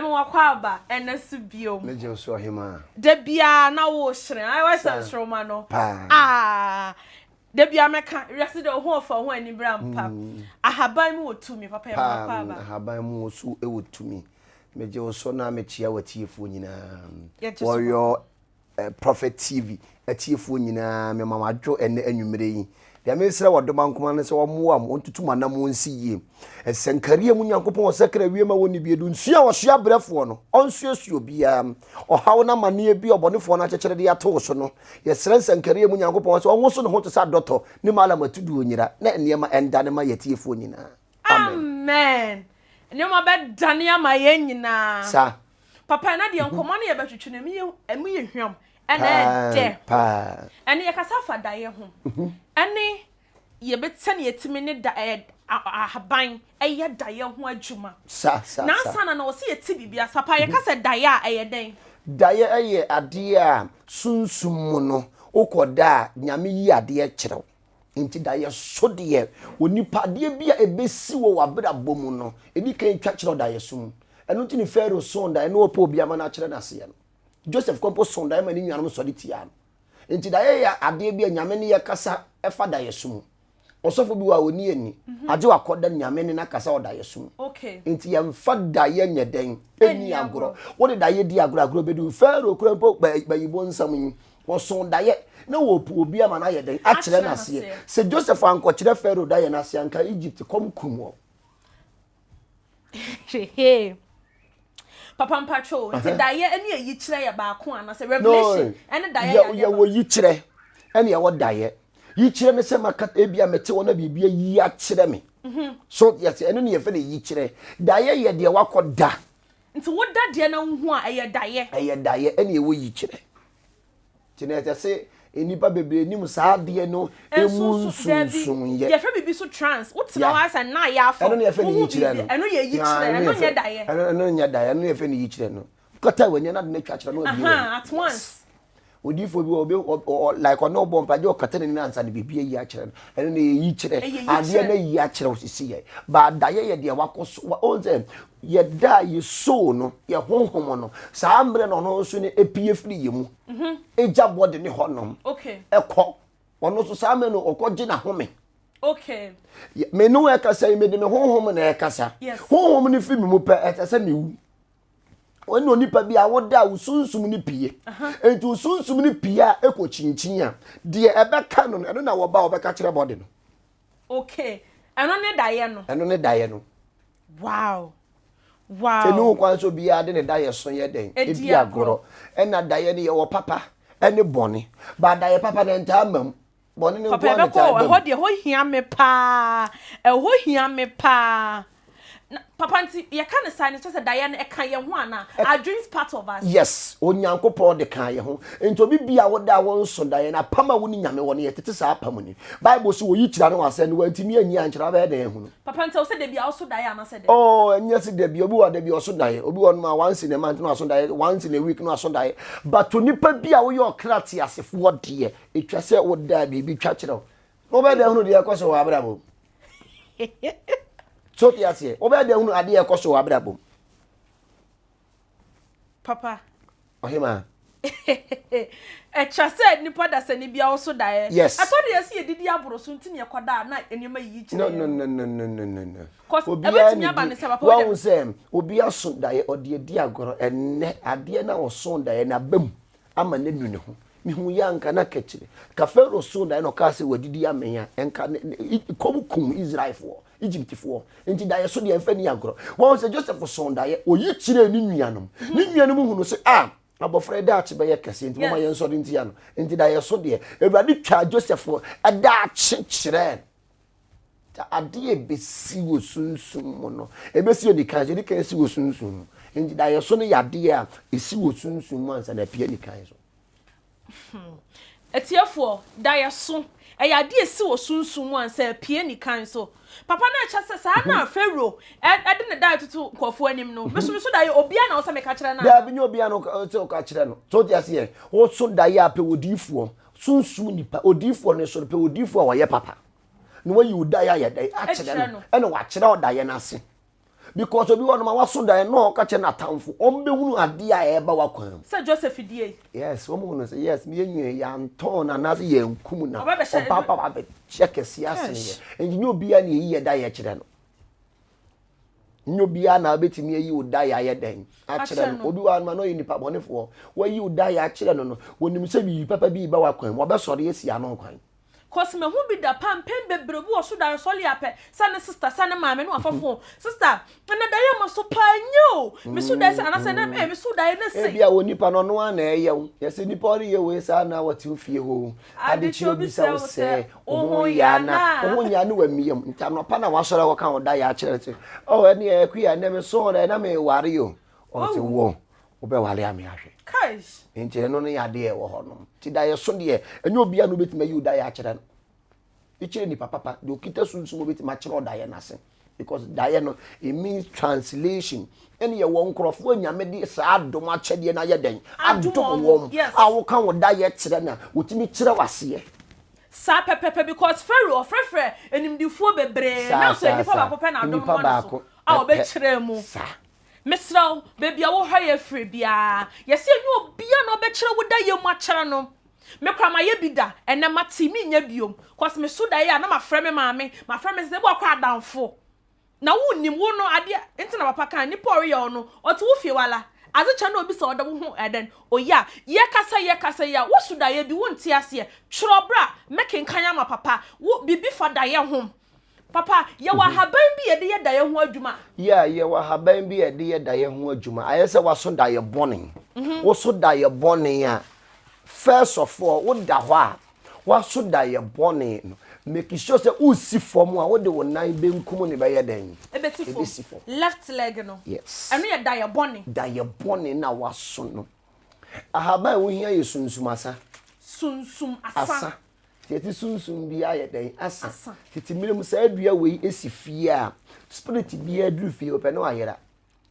me mo wakwaba enesu biom me je so hima da bia na wo hire I was shroma no da bia meka resi de ho ofa ho ani brampa ahaban mu otumi papa ya wakwaba ahaban mu so ewotumi me je so na me chia watiefo nyina woyo Prophet TV atiefo nyina me mama dwo ene anwumere yi ya me sira wodoma nkoma ne se wo moam ontutu manam onsi yie esenkare mu nyankopon osekra wiema woni biedu nsua wo hia brefo no onsuasuo bia ohawo na mane bi obonefo na chekere de ato so no ye sira senkare mu nyankopon so onwo so no ho to sa dotto ni mala matudu onyira na enema endane ma yatiefo nyina amen enema be dane ama ye nyina sa papa na de nkoma na ye betwetwe na emu ye hwam ene de pa ene ye kasa fa daye ho ene ye betane yetimi ne da ahaban eye daye ho adwuma sa na sana na wo se yeti bibia papa ye kasa daye eye den daye eye ade a sunsum mu no ukoda nyame yi ade kyerɛw nti daye so de onipa de bia ebesi wo wabra bomu no edi kan twa kyerɛw daye sum eno nti ni Pharaoh sonda eno opo bia ma na kyerɛ na se no Joseph kompo sonda ma ni nyanum so de tia no nti daye ya ade bia nyame ne ye kasa efa daye sum osofo bi wa oni ani age wakoda nyame ne na kasa odaye sum okay nti ya mfa daye nyeden eni agoro wo de daye di agoro bedu Pharaoh kompo bayibo nsam yi wo sondaye na wo pu obi ama na yeden a kyerɛ na se Joseph anko kyerɛ Pharaoh daye na se anka Egypt kom kumwo papa mpacho nti daye ene yi kyerɛ ya ba ko ana se revelation ene daye ya wo yi kyerɛ ene ya wo daye yi kyerɛ ne se maka ebia mete wona bibia yi a kyerɛ me so yes ene ne ye fe ne yi kyerɛ daye ye de wakoda nti wo da de na hu a eye daye ene ye wo yi kyerɛ tinete se enipa bebre nim saa de no emu sunsun ye ye fe bibi so trans wotina wa sa na ya afọ ene ne ye fe ne yi kyerɛ no ene ye yi kyerɛ ene nye daye ene nye daye ene ye fe ne yi kyerɛ no kota wanya na de na twa kyerɛ no abi at once odifo bi obi like ono bompa je okata ne na ansa ne bibia yi a kyerɛ no ene ne yi kyerɛ ade na yi a kyerɛ osisi ye ba daye ye de wakoso onze ye da ye so no ye honhom no saa mbre no no so ne epie firi ye mu eja body ne honom okay ekọ ono so saa me no okọje na home okay me no ekasa me de me honhom na ekasa honhom ne firi mu pe etasa me wu ono nipa bi a woda usunsum ni pie enti usunsum ni pie a ekochinchin a de ebeka no eno na wo ba obeka kire body no okay eno ne daye no wow tenu kwan so bia de ne daye so ye den edi agoro ena daye ne ye wo papa ene boni ba daye papa ne nta mam boni ne papa be ko ho de ho hia me pa papa nti ye kan say ne chese daye na e kan ye ho ana our dreams part of us yes onyankopon de kan ye ho enti obi bia woda won so daye na pama woni nyame woni ye tete sa pam ni bible so wo yi kira no wase no antimi anyi ankyira ba de hu papa nti o se de bia o so daye ana se de anya se de bia obi wa de bia o so daye obi won ma once in a month no so daye once in a week no so daye but onipa bia wo ye okrati asefo de etwa se wo da bibi twa kire no be de hu de yakoso wa abrabo so tiase obe de hunu ade ekoso abrabom papa ohima chase nipa da se ni bia oso dae yes atode yesi yedidi aboro so ntini ekoda na enema yi kire no obi abetimi aba ne se papa wo say obi aso dae ode edi agoro enne ade na oso dae na bam ama ne nu ne ho mihu yanka na kechire ka Pharaoh so dae no ka se wadidi amenya enka komukum Israel for Egypt for enti dae so de enfa ni agoro wo say Joseph so dae oyi kire ni nuanom hu no se abofra da ache be yekase enti mama yen so de enti ya no enti dae so de ewurade twa Joseph ada ache kire ta ade ebesi wo sunsum mo no ebesi oni kan si wo sunsum enti dae so no yade a esi wo sunsum mo ansa na pie ni kan so etiefo dae so eyade esi wo sunsum ansa pie ni kan so papa na cha se sa na Pharaoh ede ne dae tutu nkofo anim no meso dae obia na wo se meka kire na da bi obia no o ka kire no so ti ase wo so dae ape odifo sunsum nipa odifo ne so pe odifo a wo ye papa no wa yi dae ya dae a kire no ene wa kire o dae na ase because obi won ma waso dae no ka che na tamfo ombe hunu ade a eba wakwam Sir Joseph die yes wo mu no say yes me enwe ya nton na na ye nkum na papa ba be check siase ne enyi obi a na yi da ye kire no nyobia na betimi ayi udaya ye den a kire no obi wa ma no yi nipa bonefo wa yi udaya a kire no no wonim se bi papa bi ba wakwan wo be sori esi ano kwan cause me hu bi da pam pen bebre bu so da soli ape sane sister sane maame no afofo sister na da ye mo so panyo me so da se anase na me so da ye na se bia wo nipa no no na eye wo ye se nipa ori ye we sa na wati ofie ho ade chi obi sa wo se oho ya na wa miyam nta no pa na wasore wo kan udaya a kire che oh ene e ku ya na me so na me ware yo o se wo obe wale ame ahwe Kaish. Nche no ne yade e wo honom. Ti da ye so de enye obi anu betima yi da ye a kire no. Ikire ni papa de okita sunsun betima kire da ye na se because da ye no it means translation. Ene ye wo nkrofo anyame de sa adom a kyede na ye den. Adom wo. A wo kan wo da ye kire na wotimi kire wase. Sa pepepe because Pharaoh frefre enimdifuo bebre na so nipa ba pepe na adom no. A obe kire mu. Sa Mesra baby a wo hye free bia yesi enyu obia na obekire wo da ye mu akere no me kwa ma ye bida ene mati mi nya biom cause me so da ye na ma frɛ me maame ma frɛ me se bo akwa adamfo na wo nim wo no ade enti na papa kan ni pori ye no otu wo fie wala azecha na obi se oda wo hu eden oya ye kasa ya wo so da ye bi wo nti ase twro bra make nkanya ma papa wo bibi fa da ye hom Papa, ye wa haban bi ye de da ye ho adwuma. Yeah, ye wa haban bi ye de da ye ho adwuma. Ayese wa so da ye bone. Wo so da ye bone a first of all, wo da ho a wa so da ye bone no. Make sure say u si form a wo de wo nan benkum ne be ye den. Ebe si form. Left leg no. Yes. Eno ye da ye bone. Da ye bone na wa so no. Ahaban wo hia ye sunsumasa. Sunsum asa. Teti sunsum bia ye den asa teti mirim sa adua we esi fie a spirit bia aduru fie ope na wayera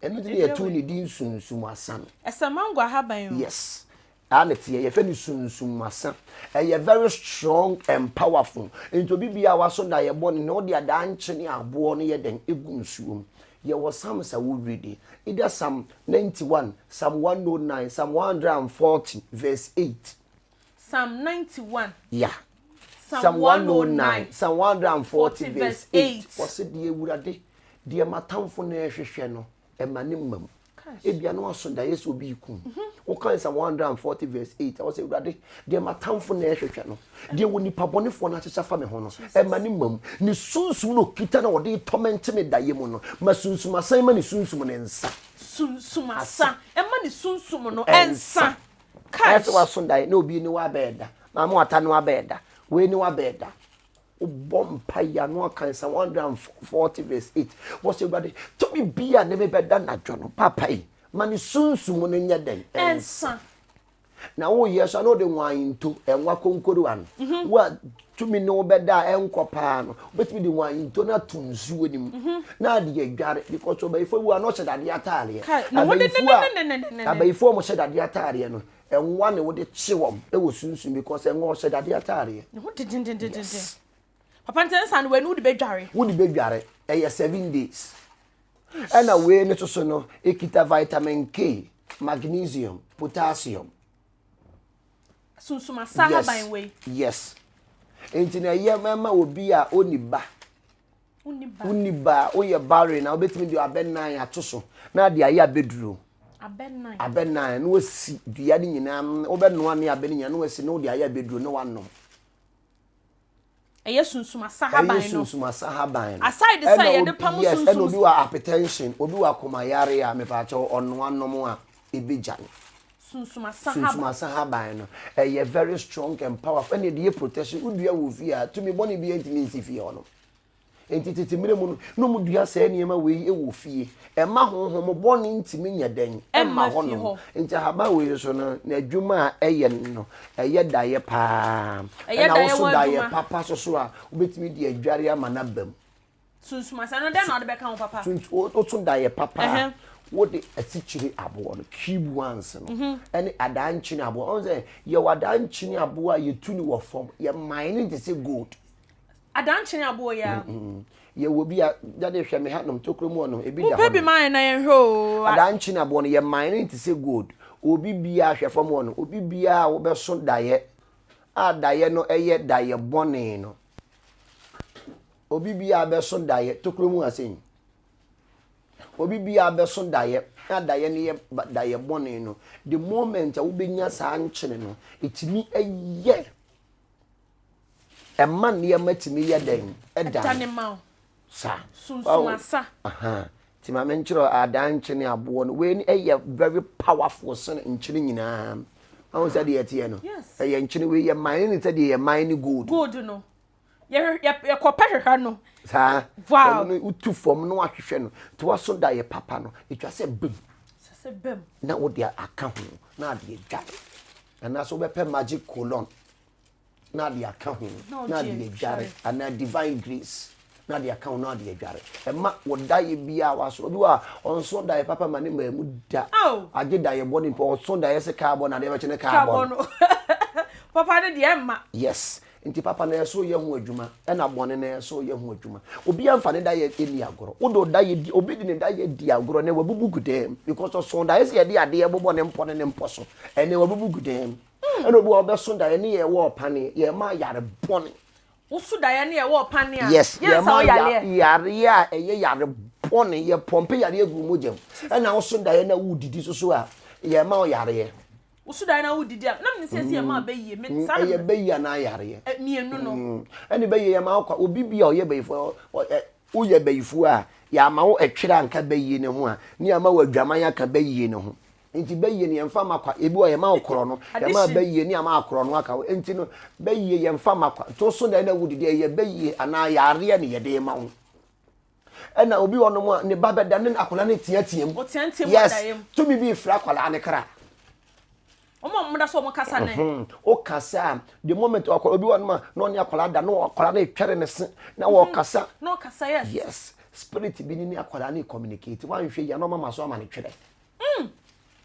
eno de ye tu ni din sunsum asa no esamango haban yes anete ye fe ni sunsum asa ye very strong and powerful into bibia waso na ye bone no de ada anche ni abo no ye den egu nsuom ye was some sa we read either Psalm 91 Psalm 109 Psalm 140 verse 8 Psalm 91 yeah Psalm 109, Psalm 140 verse 8. What's it the ewurade? The matamfo na ehwehwe no, emane mam. Ebia no aso da yeso bi kum. Wo kan Psalm 140 verse 8. I was ewurade, the matamfo na ehwehwe no. The woni pabonefo na kyekya fa me ho no, emane mam. Ni sunsum no kita na wode torment me da yemu no. Ma sunsum asan ma ni sunsum ne nsa. Sunsum asan, emma ni sunsum no ensa. Kai so waso da na obi ni wa beda. Ma mo ata no wa beda. We ni wa beda o bompa ya no kan Psalm 140 verse 8 what's everybody to me bia ne me beda na dwono papa yi mani sunsum no nya den ensa na wo yes no de wanto enwa konkoro an wa to me no beda enkopa no betimi de wanto na tunsu onim na de adware because obayifo wu no hyedade atare abayifo mo hyedade atare no enwa ne wo de chiwom e wo sunsun because enwa hyedade atare no dindindindindin papa ntensan we no de bedware wo de bedware 7 days and away ne so no ekita vitamin K magnesium potassium sunsuma saha ban we yes enti na ye mama obi a oniba o ye barre na obetimi de abennan atoso na de aye abeduro abennan no si dua ni nyina obenoa ne abenya no si no de aye abeduro no wanom eye sunsuma saha ban no sunsuma saha ban aside say ye de pam sunsuma yes and obi wa hypertension obi wa komayare a me pa cho ono anom a ebejan sunsuma saha ban no a very strong and powerful and the protection udua wo fi a to me boni bi intimacy fi ono entity mire mu no mu dua sa niema we e wo fie e ma honhom boni ntimi nya den e ma hono enti haba we so no na adwuma a eye no eye daye pa na wo so daye papa so a obetimi di adware ama na bam sunsuma sa no den na de be kan papa o so daye papa what the atichiri abo no cube ones no any adanchini abo on say ye wadanchini abo a ye tuni wo form ye mine dey say gold adanche abo ya ye wo bi a dade hwe me hanom tokro mu onom ebi da ho bi man na ye hwe adanche na abo no ye mine nti se gold obi bia hwe fam onom obi bia wo be so daye a daye no eye daye bone no obi bia be so daye tokro mu asen obi bia be so daye na daye ne ye daye bone no the moment a wo benya saa nchene no etimi eye emma ne ye matimi ye den eda tanema sa sunsumasa ti ma menchiro adanche ne abo no we ni eye very powerful son nchiri nyina awon say de tie no eye nchiri we ye mine ni say de ye mine gold no ye kopehwehwa no sa wow no utu fom no ahwehwe no to waso da ye papa no etwa se bem na wo de aka ho na de dware ana so be pe magic colon na de aka ho na de dware ana divine grace na de aka ho na de dware e ma wo da ye bia waso obi wa onso da ye papa ma ne ma mu da age da ye body po onso da ye se carbon na de be chene carbon papa ne de ma yes nti papa na yeso ye hu adwuma e na bone na yeso ye hu adwuma obi amfa ne da ye eni agoro wodo da ye di obi di ne da ye di agoro na wabubu gudem because of so da ye se ye di ade ye bobo ne mpo ne mpo so ene wabubu gudem ene obi obe so da ye ne ye wo pane ye ma yare bone wo so da ye ne ye wo pane a yes ye ma yare a eye yare bone ye pompe yare egu mogem ena wo so da ye na wudidi so a ye ma yare ye usuda na wudidi na me sese ma bayiye me sa ye bayiya na yare mienu no ani bayiye ma kwa obi bia o ye bayifo o ye bayifu a ya ma wo etwere anka bayiye ne ho a ni ama wadwaman aka bayiye ne ho nti bayiye ne yemfa makwa ebi o ye ma okoro no ye ma bayiye ni ama akoro no aka nti no bayiye yemfa makwa to so da na wudidi ye bayiye ana yare ne ye de ma ho ena obi wono mu ne babeda ne akola ne tiatiem yes to mi bi fra akola ne kra omo mda so mo kasa ne o kasa the moment obi won ma no ne akola da no akola na etwere ne se na wo kasa no kasa yes spirit bi ni akola na communicate wan hwe ya no mama so ama ne twere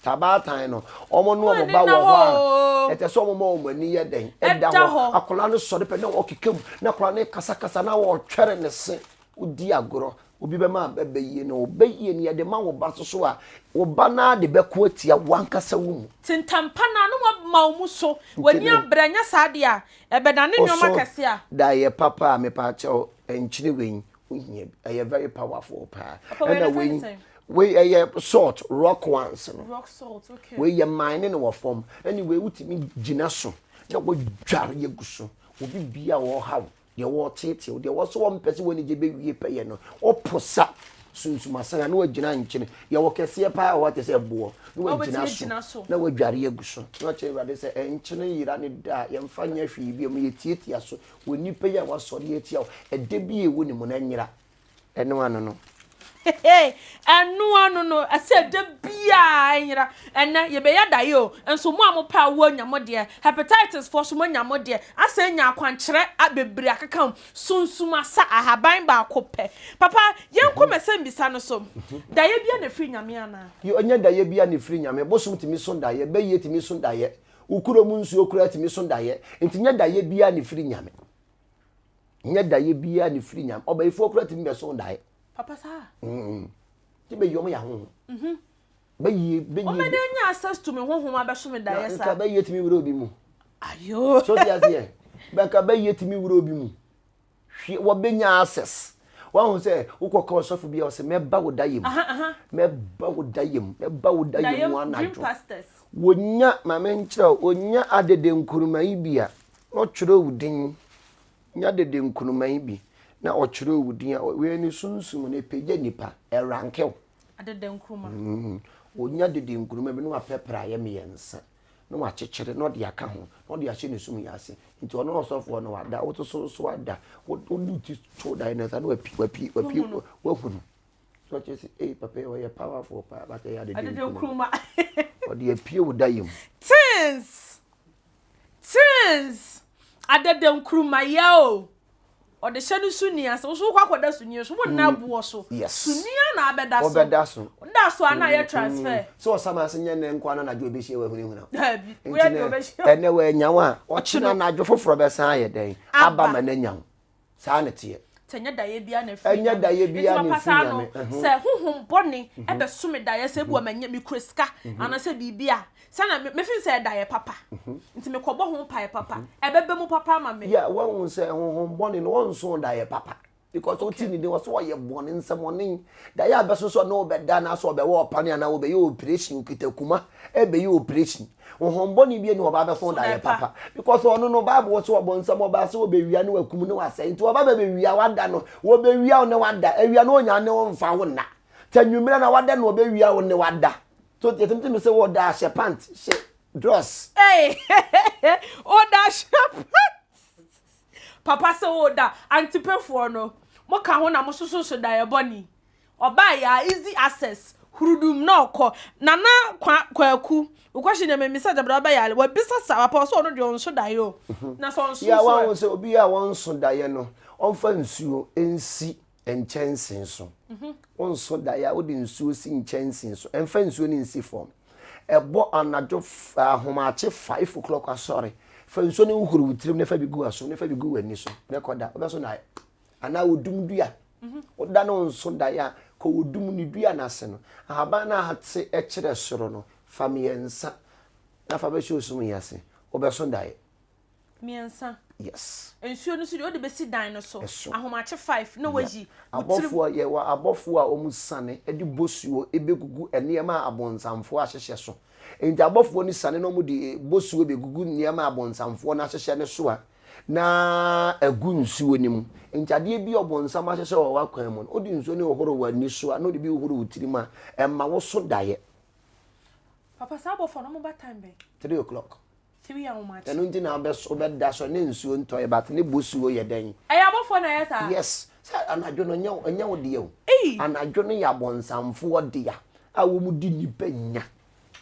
tabatan no omo no omo ba wo ho ete so omo mo ani ye den eda ho akola no so de pe na wo kekam na akola na kasa kasa na wo twere ne se udi agoro obi be ma beyiye no beyiye ne de ma wo ba so a wo ba na de be ko atia wankasa wo mu tintampa na no ma wo mu so wani abranya saade a ebeda ne nyoma kase a da ye papa me pa che enchire wen ohia ye very powerful pa and we salt rock ones no rock salt okay we ye mine no form anyway utimi gina so na wo dware ye guso obi bia wo hawo de wo tete de wo so wo mpese woni je be wie peye no oposa sunsuma sana na wagina nkyene ye wo kese pa wo te se bo na wagina so na wadware aguso na che wade se enkyene yira ne da ye mfa nya hwe bi o ye tietia so woni peye wo so de etia e de bi e woni mu na nyira eno ano no anu no ase de bia nyira enne ye be ya dae o enso mu amopa wo nyamode hepatitis for so nyamode ase nya akwankyere abebre akakam sunsuma sa ahaban ba akopɛ papa yenko mesem bisa no so dae bia na firi nyame ana yo anya dae bia na firi nyame bosum timi so dae be ye timi so dae ukuro mu nsu okura timi so dae enti nya dae bia na firi nyame nya dae bia na firi nyame obayifo okura timi be so dae papa sa ti be yom ya ho be ye o me de nya access to me honhom abeso me dae sa ka be ye timi wuro bi mu ayo so dia se be ka be ye timi wuro bi mu hwe wo be nya access wa ho se ukoko sofu bia o se me ba wo dae mu me ba wo dae mu me ba wo dae mu anajo wonya mama nkyira wonya adede nkuruma ibia no twere wudin nya adede nkuruma ibi na ochire owudin we ni sunsum na peje nipa erankew adede nkruma onya dede nkruma bi no apepra ye meyensa no wakyekere no de aka ho no de ahye ne sum yase nti ono osofo no wada woto so wada wodu ti to da ina no wapi wahunu so chesi papa we powerful pa but ya adede nkruma o de apie wudayem tins adede nkruma yo o de hyenu sunia so so kwakoda sunia so wonna bo so sunia na abeda so obeda so da so ana ye transfer so sama se nye ne nkwa na jo be hie we hunu we do be hie ene we nyawa o china na jo foforo be san ye den aba ma na nyawo saa ne tie tenya daye bia na fi enya daye bia na fi nyame se honhom bone ebe sume daye se bu amanya mi kreska ana se bibia se na me fi se daye papa nti me kobo ho pae papa ebebe mu papa ma me ya won se honhom bone no won so daye papa because oti ni de wo so ye bone nsamoni daye abeso so no obeda na so obewo opane na obe ye operation kitakuma ebe ye operation honhom bone bia ni oba abeso daye papa because ono no bible so obo nsam oba so obewia ne wakum ne wasai nti oba bewia wada no obewia ne wada awia no onya ne wonfa wo na tanwumira na wada no obewia wo ne wada so tetemte me se wo da she pant she dross hey o da she papa se wo da antipefo no mo ka ho na mo soso daye boni oba ya easy access hurudum na okọ nana kwaku ukwashi na memisa dabra ba ya wa bisa sa papa so no de onso daye o na so onso ya wa se obi ya wonso daye no onfa nsuo ensi enchansen so onso daye o de nsuo si enchansen so enfa nsuo ni nsi form ebo anajo ahomache 5 o'clock asori fa nsuo ni uhuru wutirim ne fa bi gu aso ne fa bi gu wani so ne koda obeso na ana odum dua oda no nso daye ko odum ni dua na se no ahaba na hate ekire soro no famiensa na fa be show sum yase obeso daye miensa yes ensuo no so de besi dan no so ahomache 5 na waji abofo ye wa abofo a omusane edi bosuo ebegugu enema abonsamfo ahyehye so enti abofo ni sane no mu di bosuo ebegugu enema abonsamfo na ahyehye ne so a na agu nsuo nim enti ade bi obonsam ahyehye wo wakwan mu odi nsuo ne ohoro wani so a no de bi ohoro wutirima emma wo so daye papa sa abofo no mo ba time be 3 o'clock 3 ahomache enu nti na abeso beda so ne nsuo ntoye bat ne bosuo ye den abofo na yesa yes sa anadwo no nya wo de o anadwo no ya bonsamfo de ya a wo mu di nipa nya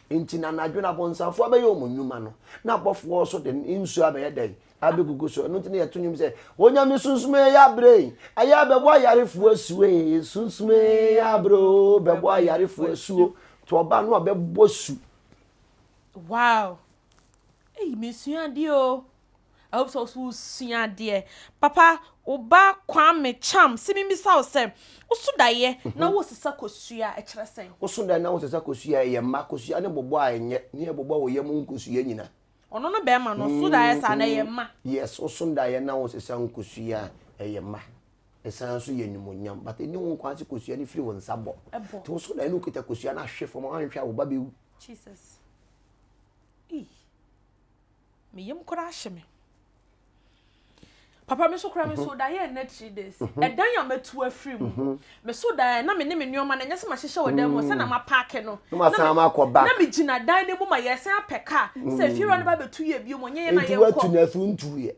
enti na anadwo na bonsamfo abeyo omunwuma no na abofo so de nsuo abeye den abegugu so enu nti na yetunyum se onyame sunsume ya bre aya bebo ayarefo asuwe sunsume ya bro bebo ayarefo asuo to oba no abebo su wow me suadio I hope so suadie papa oba kwame cham simi misa o se usudaye na wo sesa kosua e kire sen usudaye na wo sesa kosua ye ma kosua ne bobo anye ne bobo wo ye mu kosua nyina ono no be ma no usudaye sa na ye ma yes usudaye na wo sesa kosua ye ma esan so ye nyumonyam but eni wo kwanse kosua ne firi wo nsabo to usudaye no kita kosua na hwe fo mo anhwa wo ba be Jesus me yem kura hye papa me so kura me so daye na 3 days edan ya metu afiri mu me so daye na me ne me nyoma na nyese ma hyehye wodan mu se na ma park no ma san ma ko back na me gina dan ne mu ma yesen apeka se fiwa no ba betu ye bio mo nye na ye ko tu na funtu ye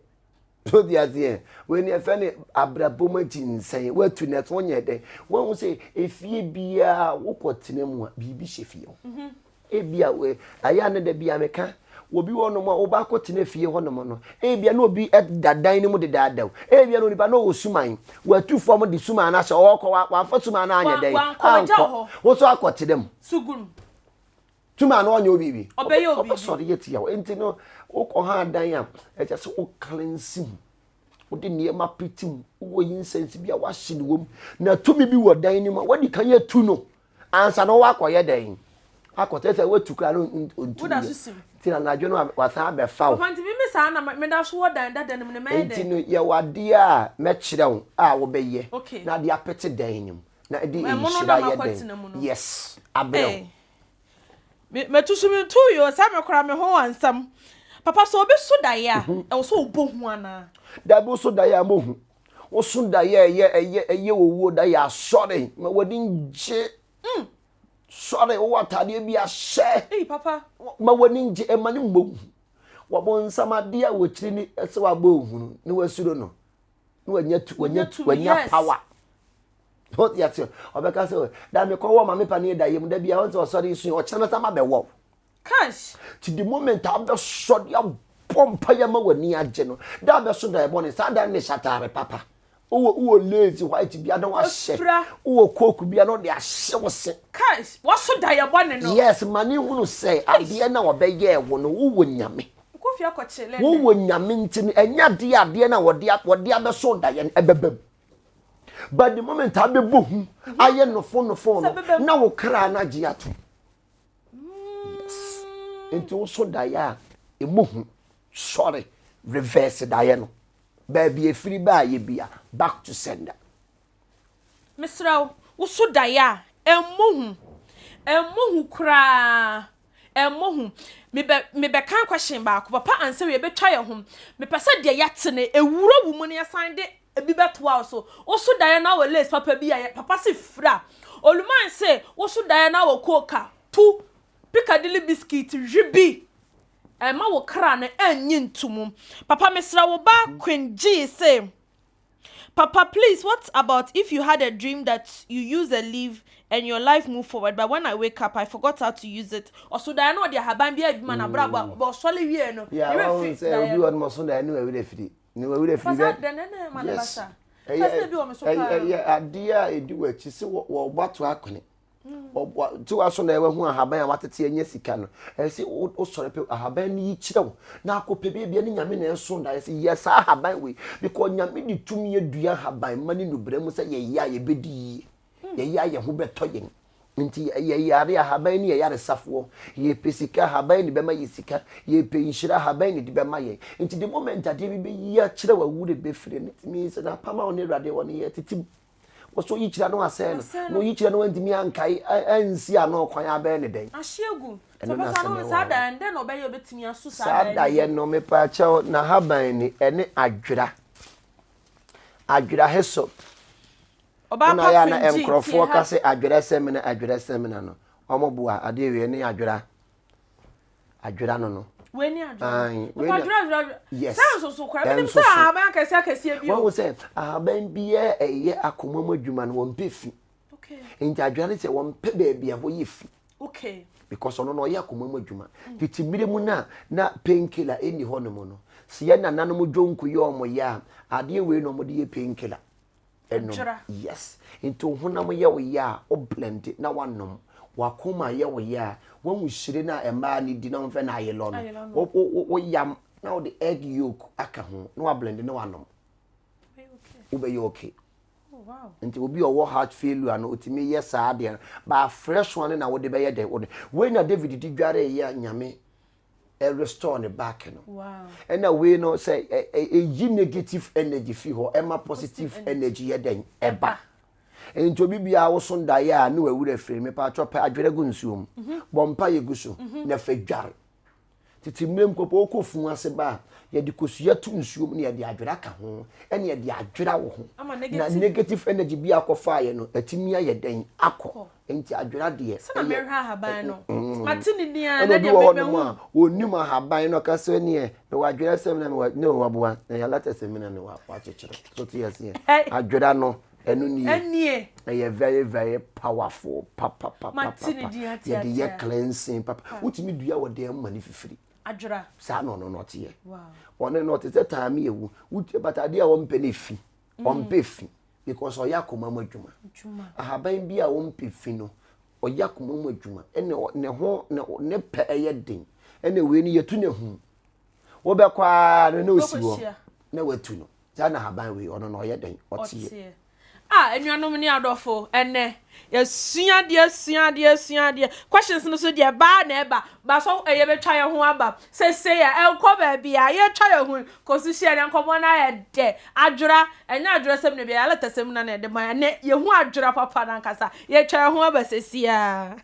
so dia tie we ni efe ni abraboma jinsen we tu na so nye den won hu se efie bia wo kotene mu a bibi hyefie ebia we aya ne da bia meka obi wono ma oba kotene fie hono mo no ebia na obi dadan ni mu de dadaw ebia no nipa no osuman watu fom de suman na se okọ wa fa suman na anya den anko wo so akotene mu sugun suman no anya obi bi obeye obi so de yetia enti no okọ ha dan a e je se o cleansim o de niema pitim wo insense bia wa hye ne wom na tumi bi wo dan ni ma wadi kan ya tu no ansa no wa koye dan akotese watu kra no ontu tina na adwo no wasa be fawo papa nti mi sa na me da so wodan da dem ne me de enti no ye wade a me kire wo a wo beye na de apete dan nim na de inshira ye den yes abel me tusumi tu yo sa me kra me ho ansam papa so obi so da ya e wo so obohu ana da bo so da ya mohu wo so da ya ye wo da ya sore ma wadi nje sorry o watade bi a hye papa ma wani nje e mani mbo wabon samade a wo kiri ni se wabo ohunu ni wasuro no ni wanya power hot yat obeka se da me ko wo ma me pa ni da yem da bia won se sorry su o kire sama be wo cash to the moment ab so ya pompa ya ma wani age no da be so da e boni sa da ne shatare papa o lazy white bia na wa hye o coke bia no de ahye wo se cash wo so da ye bone no yes mani hunu say ade na obeye wo no wo nyame Kofi akochele. Wo nyame ntini enya de na wode abeso da ye ebebem. But the moment abebu hu aye no phone na wo kra na gye ato. Yes. Enti wo so da ya emuhu sorry reverse da ye no. Baby efiri ba ye bia back to sender. Misra wo so da ya emuhu kra emuhu me be kan question ba ko papa anse we be twa ye ho me pese de yate ne ewuro wu mu ne asan de ebi beto also wo so da ya na wo lace papa bi ya papa se fra oluman se wo so da ya na wo coca tu Piccadilly biscuit jibi ma wo kra na anyi ntumum papa mesra wo ba Queen G say Papa, please, what about if you had a dream that you use a leaf and your life move forward, but when I wake up, I forgot how to use it? Or so that I know they have been man a braba, but surely we know. Yeah, I will say, I'll do one more Sunday. I knew I would have free. No, I would have free. Yes. Yeah, dear, I do it. You see what to happen. To us on there who are having what it's in Yesican. I say, oh, sorry, I have been each though. Now, could be any Yamin soon. I say, yes, I have by way because Yamini to me, do you have by money to bring say, yeah, ye biddy, yeah, who be toying. Inti ye have any yard safo, ye pesica have any bema yesica, ye pay shira have any bema. Into the moment that you be ye children would be free, it means that a pama on the radio on the team. So each no ascend, no each no went to me and Kai and see a no quite a benedict. I shall go. So, I sad and then obey your bit to me as sad. I yet no me pacho na habani any adjura. Adjura heso. Obayana and Crawford say address seminar no. Omobua, a dear any adjura. Adjura no. When you yes, so cry. What was said? I have been be a year a common human one biffy. Okay. In Tajani say one baby a wife. Okay. Because on no yakumum human. Fifty million na painkiller any honomono. Siena nanomo jonku yomo ya. I dear way no more dear painkiller. Yes. Into Honamo ya or blended now one nom. Wakuma yawa ya when we shirina a man ni dinner ven ayelon. Oh yam now the egg yolk akaho no blend no one. Ube okay. Oh wow. And it will be a war heart failure and ultimately yes I dear but a fresh one and I would be there. When a David did gare ya nyame a restore on the back. Wow. And a way no say a negative energy feel or positive energy then eba. Ento bibia wo so ndaye a ne wawure firi me pa chopa adwere gu nsuom bompa yeguso na fadware titi mrem kopo okofu ase ba ye de kosua tu nsuom ne ye de adwere ka ho ene ye de adwere wo ho na negative energy bia akofa ye no atimi aye den akọ enti adwere de na me hwa haban no matini dia na de me hu onim haban no ka so ne me wadwere sem na me ne waboa na ya lata sem na ne wa chechire so ti yes adwere no enie very very powerful papa ye cleansing papa utimi dua wo dem mani fifiri adwura sa no not ye wow one not is that time ewu uti but ade a wo mpe na fi ompe fi because oyakoma madwuma ahaban bi a wo mpe fi no oyakoma madwuma ene ne ho ne pe eye den ene we ni yetu ne hu wo be kwa no osi wo na watu no za na haban we ono no oye den otie enuanom ni adofo ene yesua de questions no so de ba na eba ba so ye betwa ye ho aba se ya elko ba bia ye twa ye ho kosu hia ne nkomo na ye de adwura enya adwura sem ne bia ya leta sem na de ma ne ye hu adwura papa na nkasa ye twa ye ho aba sesia.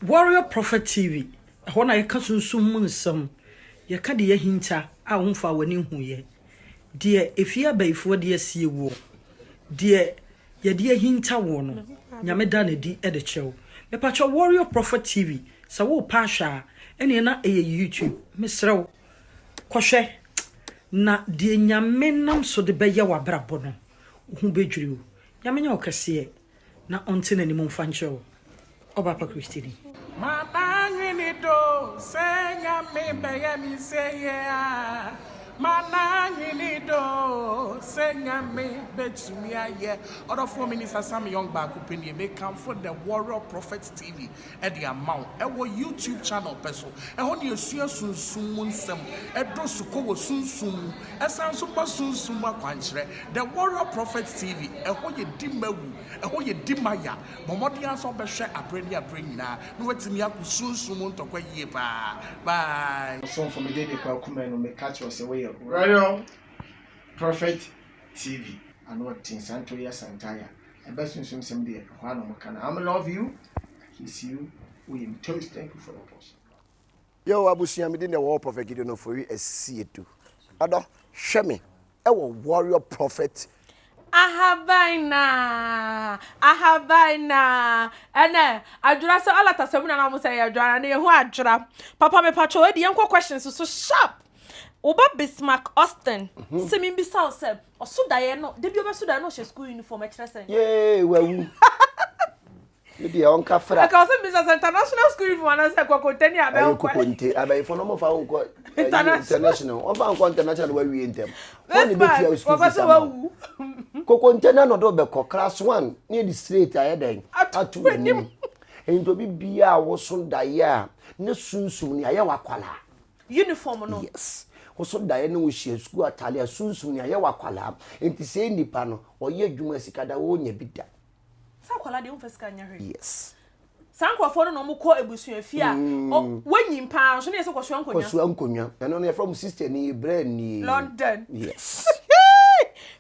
Warrior Prophet TV. When I catch you soon, some ye can de hinta, I won't for winning who ye. Dear, if ye bay for dear sea war, dear, ye dear hinta one, Yamedane di edicho. Mepacho Warrior Prophet TV. Sa wo pasha ene na YouTube. Mesrew. Kwhwe na de nyame nam so de beye wabrabo no. Hu bedwiri wo. Nyame nya okese na onte na nimu mfa nche wo. Obapa Christine. Manangini do senya me beye mi seye Manangini do senya me betumi aye other 4 minutes asam young back opinion me come for the Warrior Prophet TV at the amount e wo YouTube channel peso e ho de esua sunsun nsem e do suko wo sunsun e san so pa sunsun akwankyere the Warrior Prophet TV e ho ye dimawu e ho ye dimaya momodi aso be hwe apreni nyina no watimi akusunsun ntokwa yie pa bye so for me dey kwa kuma no me catch us away Radio Prophet TV and what things Santo ya Santaya and best sun some day one of can I love you kiss you we am toast thank you for the post yo abusia me dey the Warrior Prophet Gideon for you esietu ado hwe me e wo Warrior Prophet Ahabaina ene adwura so alata semuna na mo say adwura na ye hu adwura papa me pacho e de enko questions so sharp Oba Bismarck Austin semi bisa oseb osudaye no debi obesudaye no she school uniform e kire sen ye wawu you dey on ka fra ka osem bisa international school uniform na say kokoteni abe ko konte abai fo no mo fa unko international on fa unko international wa wi ntem won ni be fi school wawu kokonte na no do be ko class 1 ni di straight aye den atu anim ento bi bia wo so daye a ne sunsun ni aye wakwala uniform no yes so daye no hye school atale sunsun ni aye wakwala enti se nipa no oye adwuma sikada wo nya bida sa kwala de unfesika nya hwe yes sankofo no mo ko ebusuan fi a wanyim pa so ne se kwso ankonya kwso ankonya eno no from sister ni brain ni London yes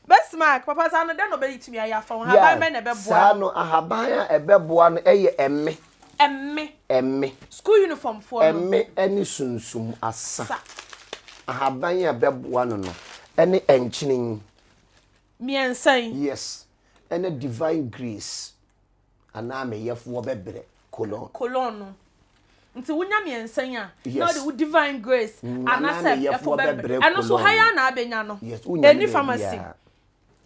Bismarck papa sa no de no be yitimi aya fa ha ban me na be boa sa no ahaban a ebeboa no eye emme school uniform for no emme eni sunsum asa ahaban a ebeboa no eni enchinin miensan yes eni divine grace ana me yefo bebre colon no nti wunya miensan a no the divine grace ana se yefo bebre eno so haya na abenya no any pharmacy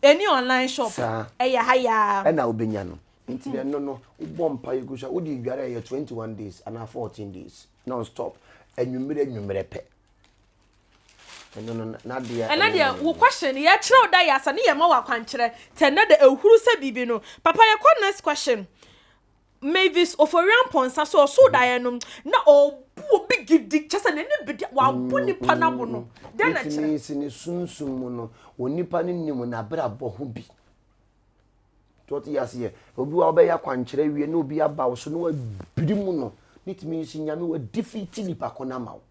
any online shop eya haya ena obenya no nti no ubom pa yegusha odi dware ye 21 days and 14 days non stop enwumere pe no na dia wo question ye kire oda ya asa ne ye ma wa kwankire tenne de ehuru se bibi no papa ye kwa next question Mavis oforian ponsa so da ye no na obu bigidi chese ne bidi wa bu nipa na bo no den na kire ni sunsun mu no onipa ne nim na bra bo ho bi toti yase obi wa obeya kwankire wie na obi aba wo so no wa bidi mu no nitimi nsi nyame wa defeat nipa kona mawo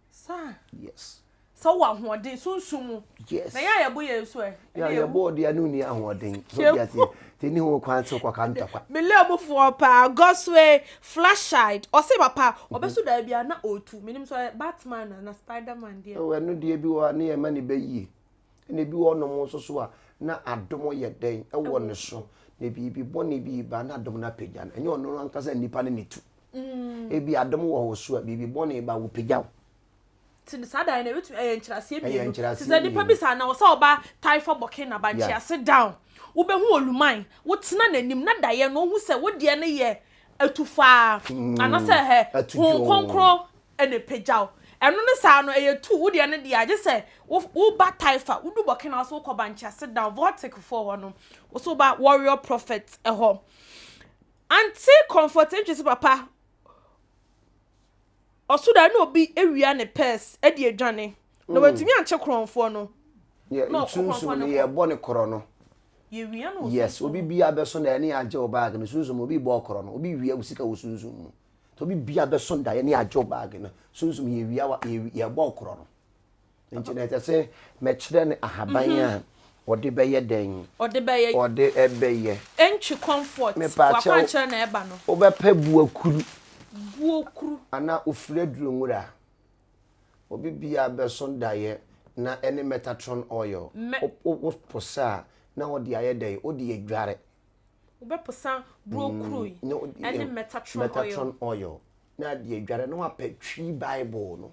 sa yes so wa hoden sunsun yes na ya bo ye so ya bo de anu ni ahoden so yase teni ho kwan so kwa kanta kwa me le mo fo pa Gosway flashlight o se papa obeso da bia na otu minim so Batman na Spider-Man dia o enu de bi wa na ye ma ne bayi na bi wo no mo so a na adomo ye den e wo ne so na bi boni bi ba na adomo na pagya na enye ono ankasa nipa ne netu e bi adomo wo so a bi boni ba wo pagya tin sada na betu enkyirase bi no se nipa bi sa na wo sa oba typhoid bokin na ba nchia sit down wo be hu oluman wo tena nanim na daye no hu se wo de ne ye atufa anase he hu konkro ene pagya eno ne sa no eyetu wo de ne de age se wo ba typhoid wo du bokin na so ko ba nchia sit down vortic for no wo so ba Warrior Prophet ho anti comfort interest papa osuda na obi ewia ne purse e de adwane no watumi anche kronfo no no sunsun ye bo ne koro no ye wia no yes obi bia beso na ne age o bag no sunsun obi bo koro no obi wia usika wo sunsun mu to obi bia beso da ye ne age o bag no sunsun ye wia ye bo koro no nti na tese me kire ne ahaban a ode beye den ode ebeye enchi comfort wa kwanche na eba no obepa buakuru ana ofredru nwura obi bia beso daye na ene Metatron oil o posa na odi aye den odi adware Ubeposa brokuru and Metatron oil. Na de dware no apɛ tree bible no.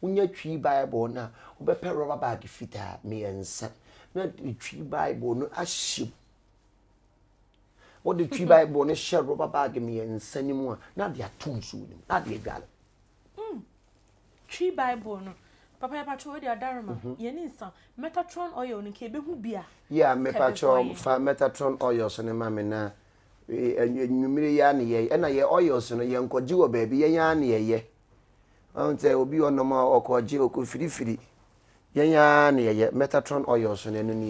Unya tree bible na ubepe rubber bag fita me ensa. Na the tree bible no ahye. What the tree bible no share rubber bag me ensa ni mu a na de atom so ni. Na de dware. Tree bible no. Papa ya patro de adarma. Ye ni nsa Metatron oil no ke behu bia. Yeah, me patro fa Metatron oil so ne ma me na enwumire ya ne ye na ye oils no ye nkoji wo baabi ye ya ne ye onte obi onoma okoji okofirifiri ye ya ne ye Metatron oils no ne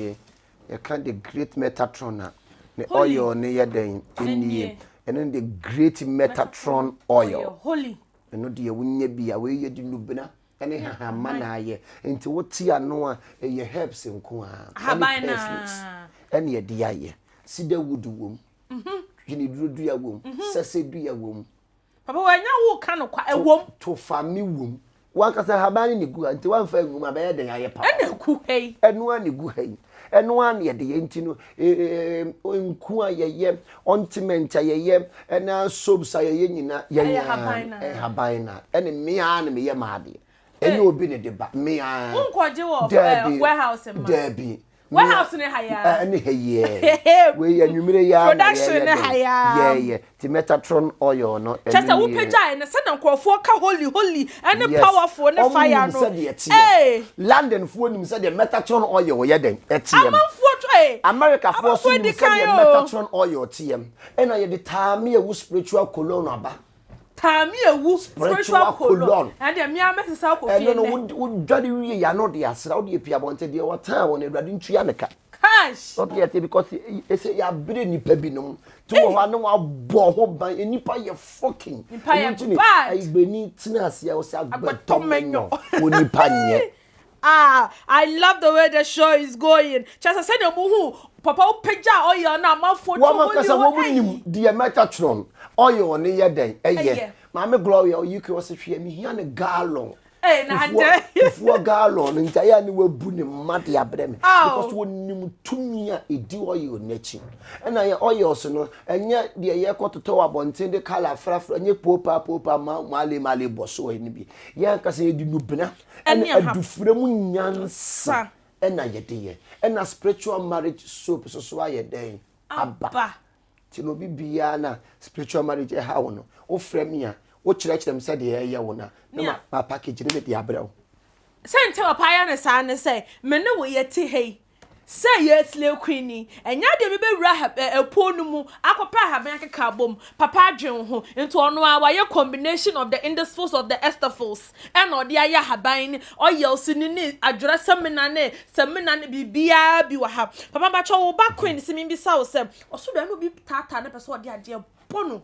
ye can the great Metatron na ne oil ne ye den enie and the great Metatron oil holy eno de wunya bia we ye di nubena ene hahama na ye enti woti ano a ye herbs nko a habana ene ye dia ye sida wood wom Jini du ya wom sese du ya wom papa wanya wo ka no kwa ewom to fami wom wan kasa habani ni gu nti wan fa ngum abaye den aye pa ene ku hei enu ani gu hei enu an ye de enti no nku ayeye ontiment ayeye ena sobs ayeye nyina ye habana ene mia na me ye maade ene obi ne de ba mia unkoje wo warehouse ma Debbie warehouse ne haya ani heye we anwumire ya production ne haya yeah ti Metatron oil no chasa wo pagya ne se na nkrofo ka holy and powerful ne fire no London fo nim se de Metatron oil ye den etiem amanfo twa America fo so nim se de Metatron oil tiem ena ye de taame ewu spiritual cologne aba taame ewu spiritual cologne and the mia mesesa ko fie no wo dwade wie ya no de asra wo de pia bonte de wo tan wo ne dwade ntua ne ka cash not yet because ese ya bire nipa binom to wo anu abo ho ban nipa ye fucking ai gbeni tina ase ya wo se agbeto wo nipa nye I love the way the show is going. Just said the muhu papa pagya oil na amafo to wo makasa wo nim de Metatron oil ne ye den eye ma me Gloria you can also hwe me hia ne gallon na ande ifo gallon nta ya ne wabu ne made abrem because wo nim tumi a edi oil nachi na ye oils no enye de ye kototo abonten de color frafra nye popa male boso ni bi ye nkasa ye di nubena ene adufure mu nyansa ena ye de ye ena spiritual marriage soap so aye den aba ti no bibia na spiritual marriage ha wo no o frame ya o kirechirem se de ye wo na ma package ne de abrawo sente papa ya ne sa ne se me ne wo ye ti hei say yes le queenie enya de me bewura epo no mu akopa haban akeka bom papa adwen ho into ono a wa ye combination of the indisfos of the estafos and odi aya haban oyel sinini adwura semina ne bibia bi wa ha papa ba cho wo ba queen simi bi sa wo se oso do no bi tata ne pese odi ade bono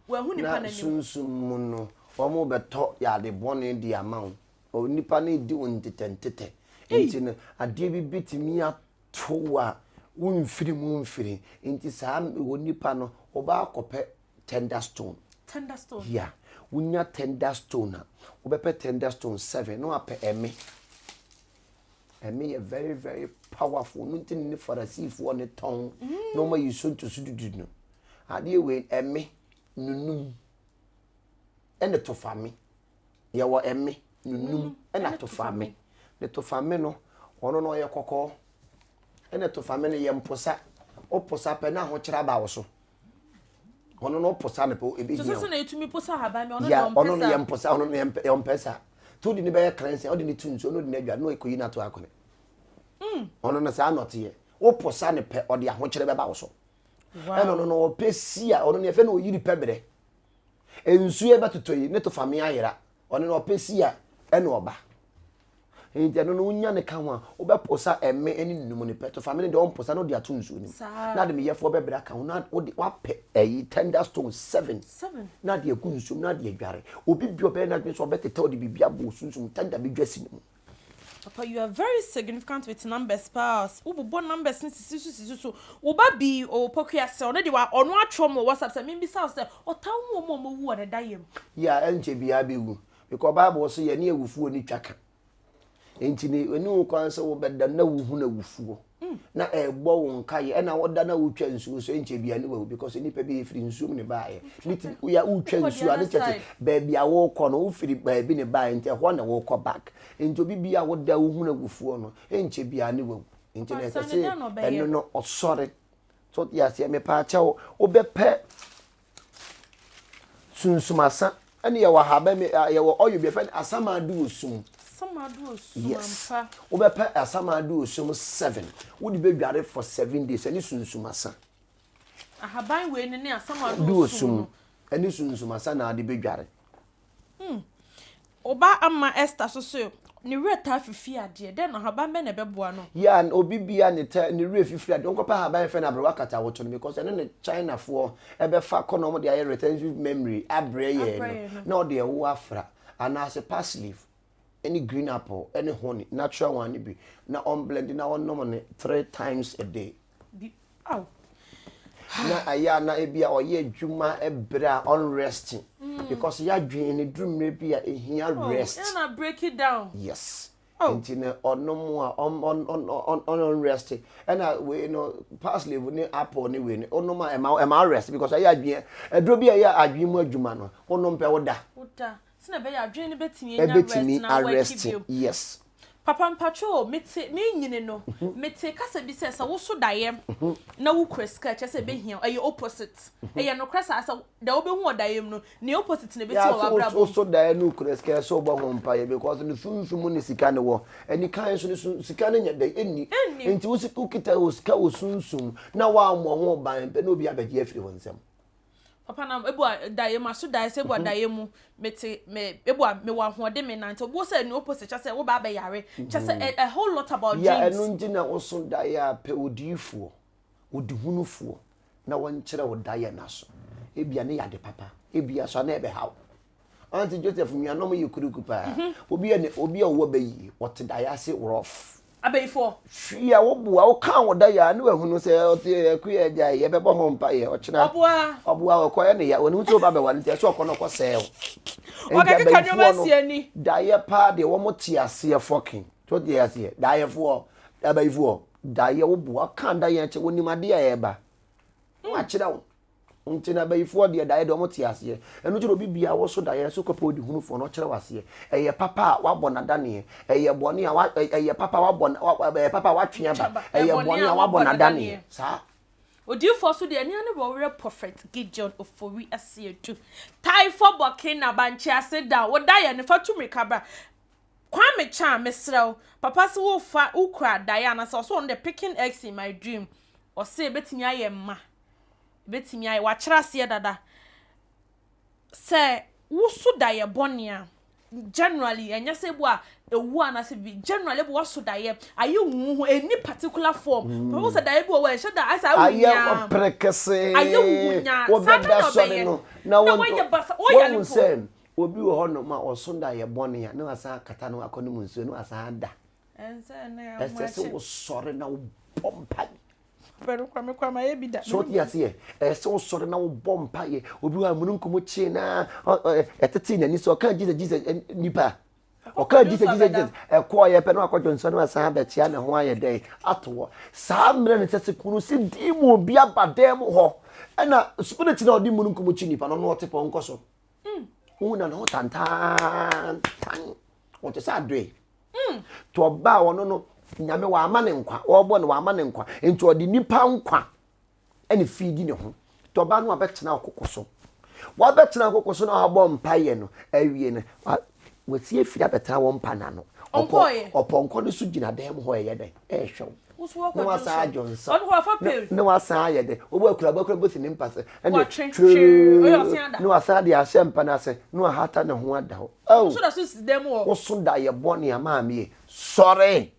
wa hu nipa na nim sunsun mu no omo beto ya de bono di amount o nipa ne di on tetentete enti no ade bi bitimi towa unfiri inti sa wonipa no oba akopɛ tender stone yeah wunya tender stone obepe tender stone 7 no apɛ eme is very very powerful nunti ni farasifo ne ton no ma yiso to sududu no ade we eme nunum ene to fami ye wo eme nunum ene to fami ne to fami no ono no ye kokɔ ene to family ye mposa oposa pe na ho kira ba wo so ono no oposa ne pe ebi so so na etumi posa haba me ono no ono no ye mposa ono no ye mpesa to di ni be currency odi ni tunso ono di na adwa no ekoyi na to akone ono no sa not ye oposa ne pe odi ho kira be ba wo so eno no no opesia ono ne fe na oyiri pebere ensu e betotoyi ne to family ayera ono no opesia eno oba enti no unya ne ka ho a obeposa emme eni nnumu ne peto family de onposa no de atunsu ni na de meyefo bebra ka ho na ode wape tender stone 7 na de akunsu na de adware obi bi obe na so obetete ode bibia bo sunsun tender bi dwasi ni Papa, you are very significant with numbers, spouse. Ubo numbers so. Uba bi o pokia se onedi wa onu atrom WhatsApp se me bi sa se otawo mo wu ode dayem. Ya enche bia bi wu because Bible say ye ne awufuo ni twaka. Enti ni eni wo kwan se wo beda na wu hu na wufuo. na ebo wo nkaye na woda na wotwa nsuo so enche bia ne wo because nipa bi efiri nsuo ne baaye niti ya wotwa nsuo ane tete baabi a wo kɔ no wo firi baabi ne baaye nti ho na wo kɔ back nti obi bia woda wo huna gufuo no enche bia ne wo nti na kase eno no osore so ya se me pa cha wo obepɛ sunsumasa ane ya wahaba me ya wo oyo bi fa asamadu osum yes obepa asamadu osum 7 wodi bedware for 7 days ani sunsumasa ahaban we ne asamadu osum ani sunsumasa na ade bedware oba ama Esther so ni reta fifi ade den na haban be na beboa no ya obi bia ne re fifi ade onkopa haban fe na abrewa kata woto no because ene ne China fo ebe fa kono de aye retentive memory abre ye no na ode wo afra ana as pass leaf any green apple any honey natural one be na on blend na on normal 3 times a day na aya na ebia oye adwuma ebra on resting because ya dwen ni drumre bia ehia rest na break it down yes intine onomo a on rest and we no pass level ni apple ni we ni onoma ema rest because aya adwen edro bia ya adwen mu adwuma no onom pe woda na be ya dwen ni betimi enya rest na yes papa mpacho mete me nyine no mete kasa bi se wo so daye na wo kreska chese be hia eye opposite eye no krasa asa da wo be hu daye no ne opposite ne be ti wo abra bo so daye no kreska so bo ho mpa ye because no sunsumu ne sika ne wo ani kan so ne sika ne nya da eni enti wo sika kita wo sika wo sunsum na wa mo ho ban pe no bi abaje afiri ho nsem papa na ebu daye ma so daye se ebu daye mu mete me ebu me wa hode me na nto bo se ni opposite chase wo ba yare chase a whole lot about dreams ya enu ngina wo so daye a pe odifuo odihunufuo na won kire wo daye na so ebia ne yade papa ebia so na ebe hawo anti Joseph nuanom yekuruku pa obi a wo bayi wote daye ase rough abeifo ya wo bua wo kan wo da ya ne wahunu se akuya ja ye bebo ho mpa ye ochina obua wo koye ne ya wonu so ba be wan te so kono ko se o ga ka nyoma sie ni da ye pa de wo moti ase fucking to de ase da ye fo abeifo da ye wo bua kan da ye che wonim ade ya ye ba wa kira wo ntina bayifo de da ye do moti ase enu juro bibia wo so da ye so kopo di hunu fo no kire wase eye papa wa bonada ne eye boni a eye papa wa bon papa wa twia ba eye boni a wa bonada ne sa odifo so de ani ne wo prophet Gideon Ofori ase etu tai for Burkina banchi ase da wo da ye ne fatumi kabra kwame cha mesrew papa se wo fa ukra da ye na so on the picking eggs in my dream o se betimi aye ma betimi aye wa kyerase dada se wusu da ye bonia generally enya se bu a ewu anase bi generally bu wasu da ye aye wu any particular form but wo se da ye bu wo e sheda asa aye oprekese aye wunya wo beda so no na wo wo se obi wo ho no ma oso da ye bonia na asa kata no akoni mu nsuo no asa da ense na ya mo ese wo sore na wo bompa pero kwame ye bi da so ti ase ese wo sore na wo bompa ye obi wa mununkum chi na etete na ni so kan Jesus nipa oka Jesus ekwo ye pe no akwadwo nso no asa ba tia ne ho aye den ato saa mre ne sese kunu si di mu obi abadem ho na spirit na odi mununkum chi nipa no no otepo nkoso una no tantan o te sa dwe to ba wono no nyame wa ama ne nkwa obo ne wa ama ne nkwa enti odi nipa nkwa ene feedi ne ho to ba no abetena okokoso wa betena okokoso na abo mpaye no awie ne wasi afiri abetena wo mpa na no oponko ne su gina dem ho ye den hwew no wasa ajonsa no wasa ayede obo akura bosi ne mpase ene no wasa de ahempa na se no hata ne ho ada ho so da so dem wo so da ye bone ama me sorry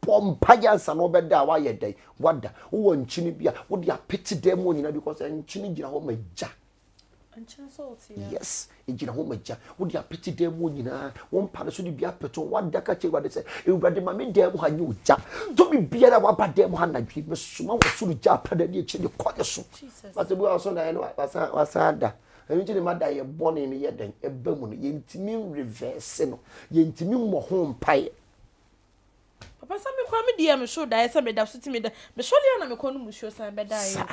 pompaya nsa no beda wa ye dai wada wo nchini bia wo de apeti dem nyina because nchini gina ho magya nchini salty yes ejina ho magya wo de apeti dem nyina wo mpa so de bia peto wada ka che wada se ewurade ma me dem ha nyu gya to bi bia da wa ba dem ha na dwi me suma wo suru gya pada de echi de kwade so but bu also na no wasa da enji de mada ye bone ne ye den eba mu no ye ntimi reverse no ye ntimi mo ho mpae papa sa me kwa me die me show da say me da so ti me da me show le na me kwa no mu show san be da ye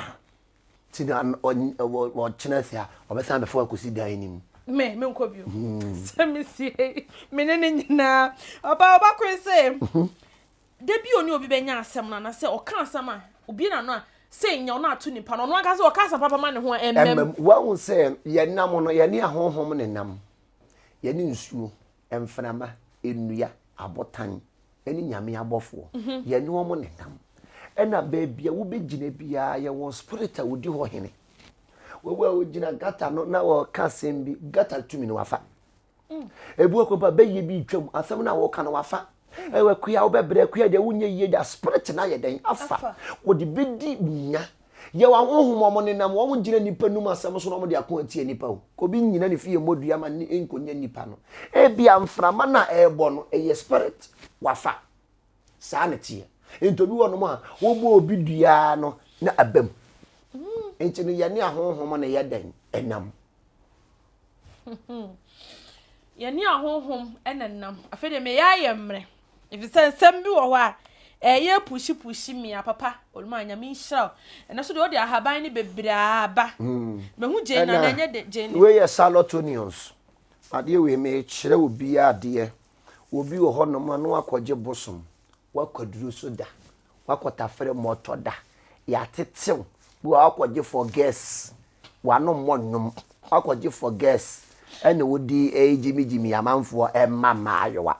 ti na o china sia o be san be fo akosi dan nim me nko bio say me si me ne nyina oba kwen say de bi oni obi benya asem na say o kan asem a obi na no a say nya no atu nipa no aka say o ka asem papa ma ne ho emmem wa won say ye nam no ye ne ahonhom ne nam ye ne nsuo emframa enua abotan eni nyame abofo ye ne omo ne nam ena baby wo begina bia ye won spirit a wodi ho hene wo gina gata no na wo ka sem bi gata tumi no wafa ebu akopa be ye bi twam asem na wo ka no wafa ewe kuya wo bebre kuya de wunye ye da spirit na ye den afa wo de bedi nya ye wa honhom omo ne nam wo gina nipa num asem so no mo de akon atie nipa wo ko bi nyina ne fie modua ma ne enkonya nipa no e bia mframa na ebo no ye spirit wafa sa na tie ento bi wono ma wo bo obi dua no na abam enti no ye ne ahonhom na ye dan enam ye ne ahonhom enenam afede me ya yemre if sensem bi wo ho a ye pushi mi papa oluma anya mi nhira ena so de odi ahaban ni bebra ba me hu je na anya de je ni we ye salotonions ade we me kire obi ade obi wo ho no ma no akogye bosom wakwaduru so da wakotafere moto da ya tetew wo akogye for gas wano monnum akogye for gas ene wodi ejimijimi amanfo emma ayowa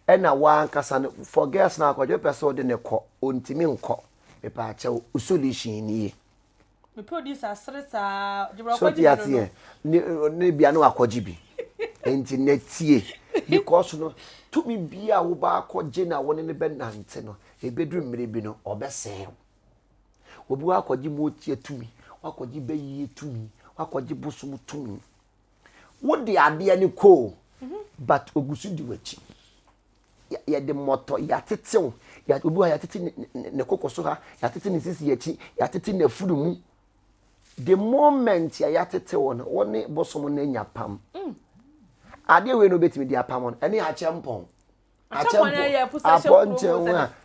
ena wa nkasa for gas na akogye pese de ne ko ontimi nko me pa ache solution ni me producer asresa jibra so akogye ne bia no akogye bi enti netie because no to me bia wo ba akogye na woni ne benante no ebedru mmere bi no obese obi wa akogye mo tie tumi akogye beyi tumi akogye busum tumi wo de ade ani ko but ogusu di wachi ya de moto ya tetew ya obi wa ya tete ne kokoso ha ya tete ne sisi yachi ya tete ne furu mu the moment ya tetew no woni bosom na nya pam ade we no betimi di apam no ene ha chempon aponche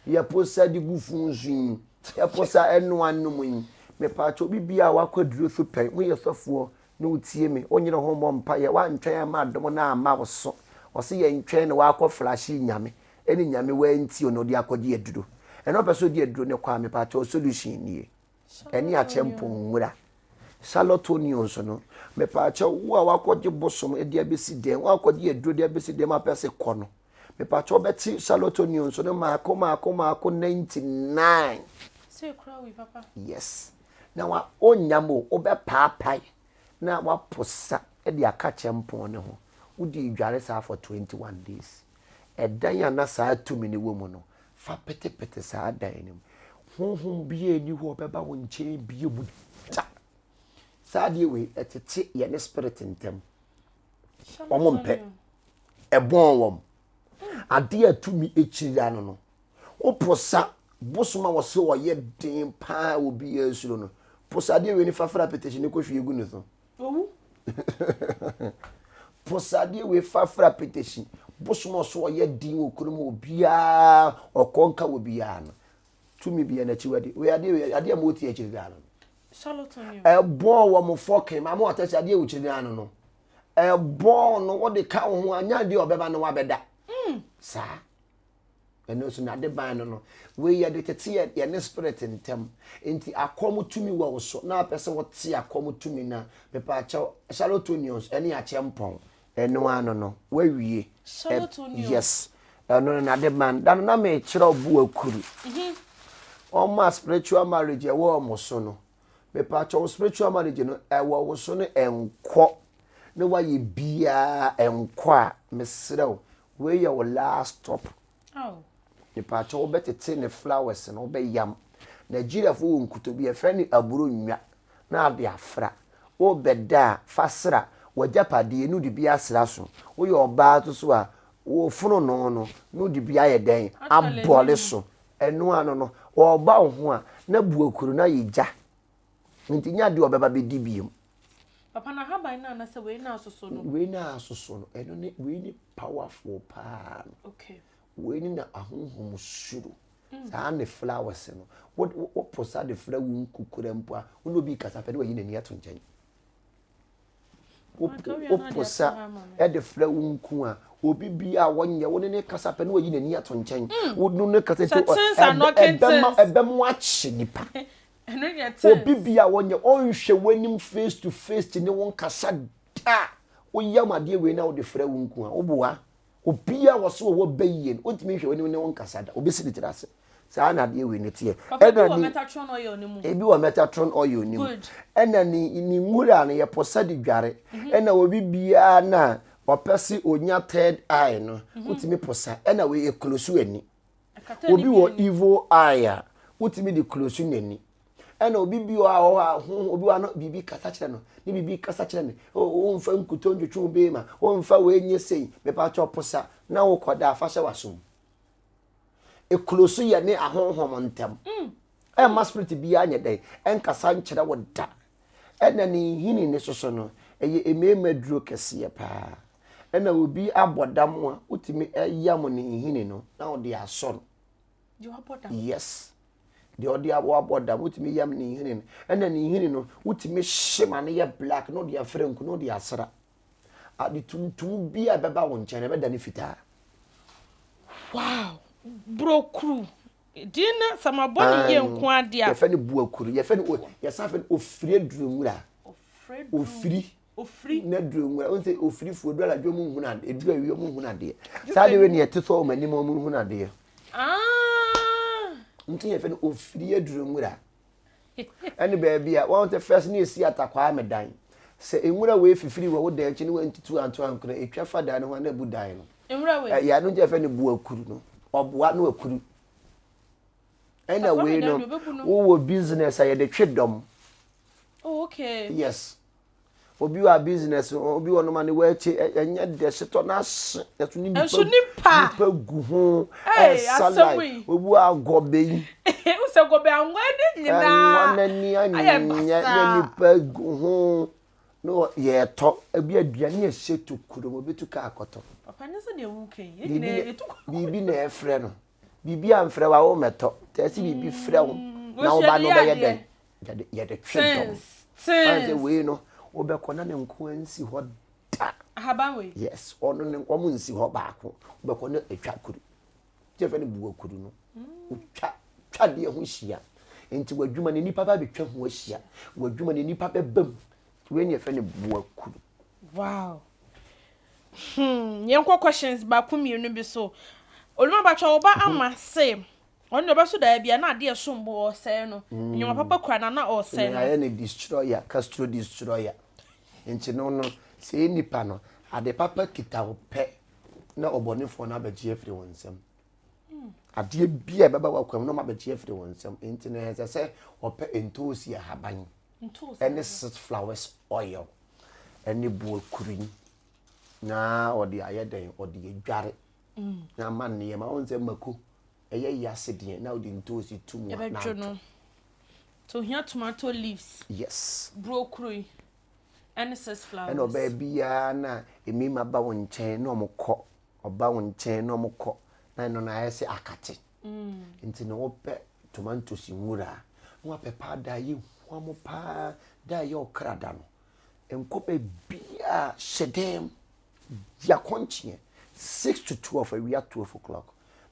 ya posa di gufunzu ya posa enu anum yin me pa cho bibia wakwaduro so pen wo ye sofo na utie me onyere ho mo mpa ye wa ntwen ma dom na ama wo so o se ye ntwen na wakọ flash nyame eni nyame wa nti ono di akọje eduro eno peso di eduro ne kwa me pa cho solution nie eni a chempon nwura salotonions no me pa cho wo wakọje bosom edi abesi den wakọje eduro di abesi den ma pese kono me pa cho beti salotonions no ma ko 99 say cry we papa yes na wa onyamo obe paapai na wa posa e de aka chempon ne ho udi dware sa for 21 days edan ya na sa atumi ne wo mu no fa pete sa dan ne honhom bie ni ho beba wo nche bie mu sa de we etete ye ne spirit ntem omompe ebon wom ade atumi echira no o posa bosoma wo se wo ye den pa obi esuro no posa de we ni fafra petition ne ko hwe egu ne so owu posa de we fafra petition bosoma so wo ye den okurum obia okonka obia no tumi bia na chiwade we ade mo ti echira no charlatan bon wo mo fokin ma mo atasi ade e chira no bon no wo de ka ho anya de obeba no wabeda sa eno so na de ban no we ye de tete ye ne spirit ntem enti akomo tumi wo so na pese wo te akomo tumi na pepa cha salotonions eni a chempon eno ano no we wie yes eno na de ban dan na me kire obu akuru ma spiritual marriage e wo mo so no pepa cha spiritual marriage no e wo so no enko ne wa ye bia enko a mesrew we your last stop ni pacho obetete ne flowers no be yam Nigeria fo nkuto bi e fe ni aburo nwa na ade afra obeda fasra wajapade nu de bi asra so wo ye oba to so a wo funu no nu de bi aye den abole so enu ano no oba ho a na buakuru na yija ntinya de obeba be dibiem papa na haban na se we na asoso no eno ne we ni powerful pa okay we ni na ahonhom suro saa ne flowers no wo posa de fra wo kukura mpo a wo bi kasa pɛ de wa yi nani ato nkyɛn wo posa e de fra wo nku a obi bia wonye wo ne kasa pɛ de wa yi nani ato nkyɛn wo no ne kasa to ebem wa kye nipa obi bia wonye onhwɛ wanim face to face ne won kasa da wo yamade we na wo de fra wo nku a wo boa obi a wo so wo bayen ontimi hwɛ wanim ne won kasa da obi si tirase saa na de we ne tie ɛna ni Metatron oil ni mu ebi wa Metatron oil ni mu ɛna ni ngura na ye posa de dware ɛna obi bia na opesi onya third eye no utimi posa ɛna we close ani obi wo evil eye utimi de close nani ɛna obi bi wa obi wa no bibi kasa kyerɛ no ni bibi kasa kyerɛ ne o mfa nkuto ntwetwe be ma o mfa we nye sei me pa cho posa na wo koda afa hye wasom e close ye ne ahonhom ntem e ma spirit bi anya dai en kasa nkyerɛ wo da ɛna ni hini ne soso no eye emema duro kese ye pa ɛna obi abodam a utimi eyam ne hini no na wo de aso you abodam yes de odi abodam utimi yam ne hini ɛna ne hini no utimi hyema ne ye black no de afrenku no de asra ade tuntum bi a beba wo nkyɛn be da ne fitaa wow brokru dina samaboni ye nko ade a ye fe ne buakuru ye fe ne ye sa fe ofiri adurumura ofiri na durumura on say ofiri fu odura dwo mu huna edu awie mu huna de sa de we ne yete so mani mu huna de nti ye fe ne ofiri adurumura ani ba bia won te first ne esi atakwa amedan se enwura we fifiri wo da nchi ne we ntitu anto ankura etwa fada ne ho na budan no enwura we ya no je fe ne buakuru no oboa no akuru ena we no wo business aye de twedom okay yes obi wa business obi wono ma ne wa eche enya de seto na eto ni nipa gu ho salai obi wa gobe yi o se gobe anwa de nyina anya nipa gu ho no ye to abi aduane e seto kuro obi tu ka akoto papa ne so de wu kan ye nyina etu bibi na efre no bibi amfre wa wo meto tesi bibi frɛ wo na wo ba no be ye den ye de twedom anze we no wo be kona ne nko ansi ho da haban we yes ono ne nko mu nsi ho baako wo be kona etwa kuru je fe ne buwa kuru no twa de ho hia enti wadwuma ne nipa ba betwa ho hia wadwuma ne nipa be bam we ne fe ne buwa kuru wow yenko questions ba kumienu bi so oluma bacha oba ama say on no beso da bia na ade sombo o say no nyoma papa kura na o say no ya ne destroyer castro destroyer enti no say nipa no ade papa kita ope na obonefo na abagie afri wonsam ade bia baba wakwam no abagie afri wonsam enti na hese say ope entosi ahaban any flowers oil any buo kurin na odi ayeden odi edware na man ne ma won se mako eye yase de na odi ntosi tumu na to here tomato leaves yes broccoli and flowers and oba bia na emi ma ba won chen na omko oba won chen na omko na no na ayese akate nti no ope tomato si nwura no pepa da yi hwamo pa da ye okrada no enkope bia shedem ya konchie 6 to 12 we are 12 o'clock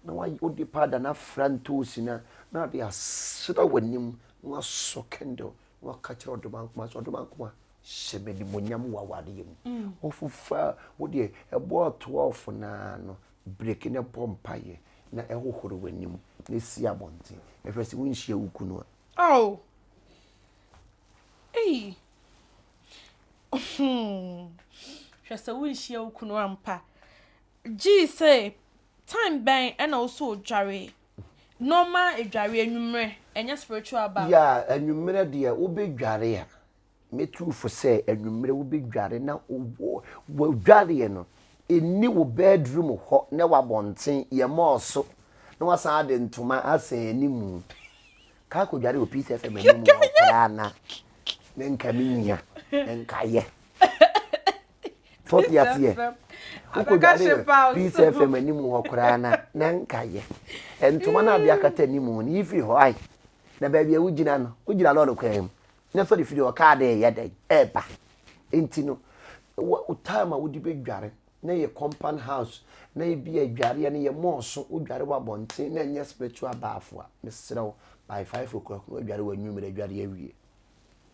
na why odi pada na frantos na de asira wanim na so candle na kachira odobankuma shemedi monyam wawade yem ofufa wodi ebo 12 na no break ne pompaye na ehohoro wanim na si abonte efresi wonhia ukunu oh eh hwesa wonhia ukunu ampa G say time ben and also dware normal edware anwumre enya spiritual ba ya anwumre de obedware a metu fo say anwumre obedware na wo dware no eni wo bedroom ho na wabonten ye moso na wasan ade ntoma asan animu ka ko dware o peace fm animu na ne nka minya nka ye 40 years Peace FM animu ho kra na nkaye entoma na bia kata animu ni ifi ho ai na ba bia wugina no wugina lo kwam na so de fidi o ka de ye den eba enti no time a wodi bedware na ye compound house na ye bia adware na ye moso wodware wa bonten na nye spiritual baafo a mesrew by 5 o'clock no adware wa nwumere adware awie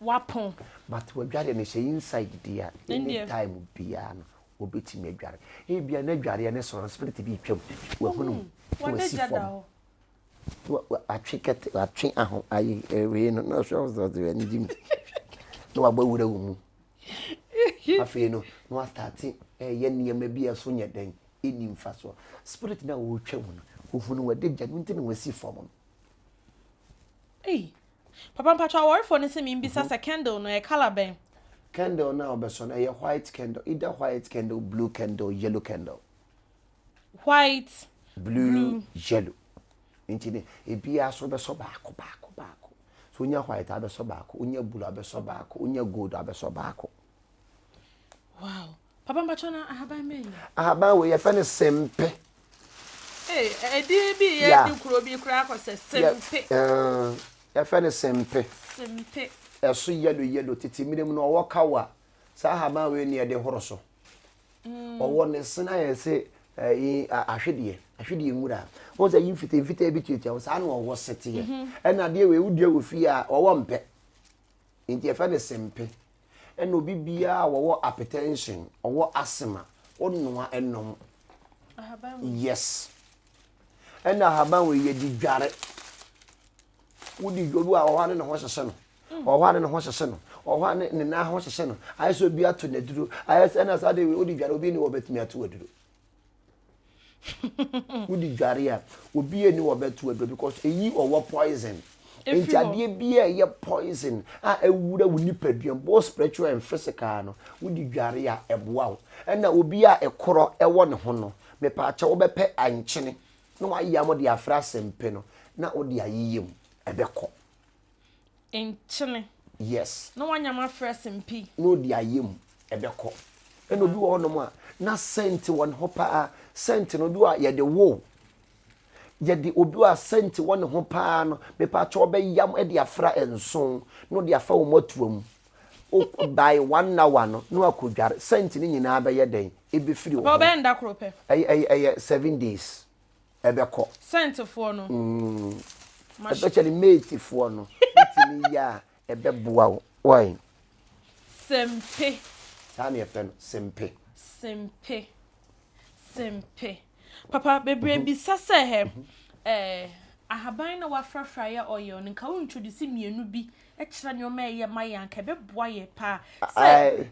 wapon but wadware ne she inside dia any time bia no obetimi adware e bia na adware ne so spirit bi twam wa hunu wa sifom wa atweket atwe aho ayi we no so so de ni dim no wa gbawura mu afi no no start ye niyama bi eso nya den eni mfa so spirit na wo twam no wo hunu wa de gya nti ne wa sifom no Papa Mpacha worry for nse mi mbisa sa candle no e color ben. Candle na obeso na ye white candle, either white candle, blue candle, yellow candle. White, blue, yellow. Intini e bia so beso baako. So nya white abeso baako, unya blue abeso baako, unya gold abeso baako. Wow. Papa Mpacha na ahaban me. Ahaban we ye fa ne sempe. Edi bi ye di kuro bi kura ko se sempe. Ya fa ne sempe. Sempe. Eso yellow titi minim no wo kawa. Sa ahaban we ne de horoso. Owo ne sena ye se ahwede nwura. Wo se yin fite bi tuatua sa na owo sete ye. E na de we wudie wo fi a owo mpe. Nti ya fa ne sempe. And obi bia wo hypertension or asthma onnoa ennom yes and ahaban we ye di dware wodi dwodu a wo ne ho hyehye no o ho ne ho hyehye no o ho ne na ho hyehye no ayi so bi ato na duro ayi se na sa de we wodi dware obi ni wo betumi ato aduro wodi dware a obi ni wo beto aduro because eyi owo poison enti ade bia ye poison a ewura wuni paduan both spiritual and physical no wudi dware a eboa wo na obi a ekoro ewo ne ho no me pa acha wo bepe ankyene na wa yam de afra sempe no na wo de ayiyem ebeko enkyene yes na wanya ma afra sempe no de ayem ebeko na obi wo no mo a na scent won ho pa scent no bi a ye de wo yedi obi a senti won ho paa no me pa cho be yam e de afra enson no de afa wo matuam o by 1 hour no akodware senti ni nyina be ye den e be firi wo ba be nda krope ay 7 days e be ko senti fo no especially mate fo no timi ya e be boa wo why sempe tani e fen sempe papa bebre bisa se he ahaban na wafrafra ya oil nka wo introduce mienu bi e kira nyoma ye mayanka be boa ye pa se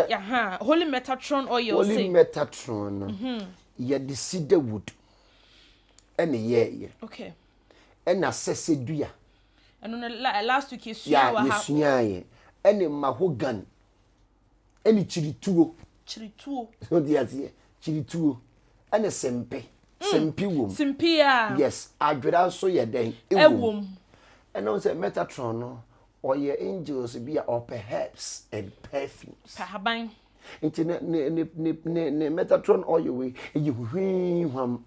ya holy metatron oil say holy metatron ye de cedar wood ene ye okay ena sese dua eno last week yesuya wa ha yesuya ye ene mahogany ene chirituo so dia tie chirituo ene sempe wom sempe a yes adwera so ye den ewom ene on say metatron no or ye angels be or perhaps and perfumes pahaban nti ne metatron oil we eyi hwihwam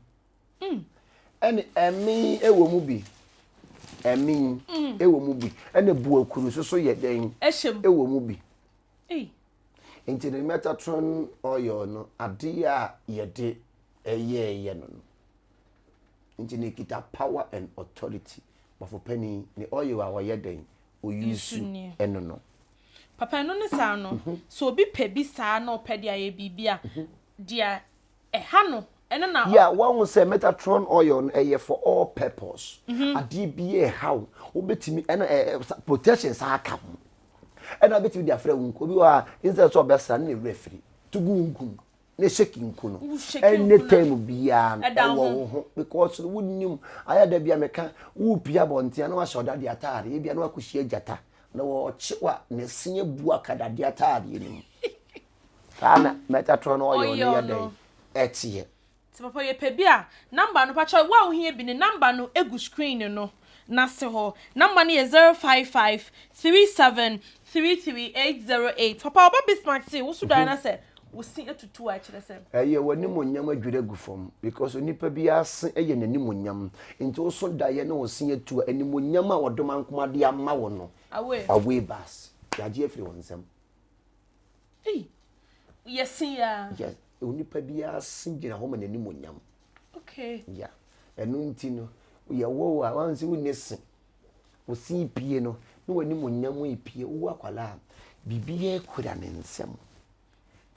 ene emi ewomu bi emi ewomu bi ene buakuru so ye den ewomu bi nti ne metatron oil no ade a ye de ye no nti ne kita power and authority bafo pani ne oil a ye den o use eno no papa no ne sa no so obi pe bi sa na opede aye bibia dia ha no eno na yeah one say metatron oil no for all purpose ade bi how obetimi ena protection sa aka ho ena betimi dia fra wunko bi wa instead so besa na refree tugu nkum na sheki nku no anytime bia wo ho because wunnim aya da bia meka wo pia bontia na wa shoda dia tare bia na wakuhie jata na wo chewa na sinye bua kada dia tare ni kana metatron oil no ya dai etie ti papa ye pe bia number no pacha wa wo hie bi ni number no egu screen no na se ho number no 055 3733 808 papa oba bismarck say wo sudan na say wo sin etutu a kyerɛ sɛ ɛyɛ wani mo nyam adwere gu fam because onipa bi ase ɛyɛ nani mo nyam nti wo so daeɛ na wo sin etu ani mo nyam a wɔdom ankomade ama wo no away bas yaje afiri wo nsam yesin ya yes onipa bi ase gyina hɔ ma nani mo nyam okay ya ɛno nti no yɛ wo a wansi wo nesi wo sin pie no na wani mo nyam epie wo akwala bibie kura ne nsam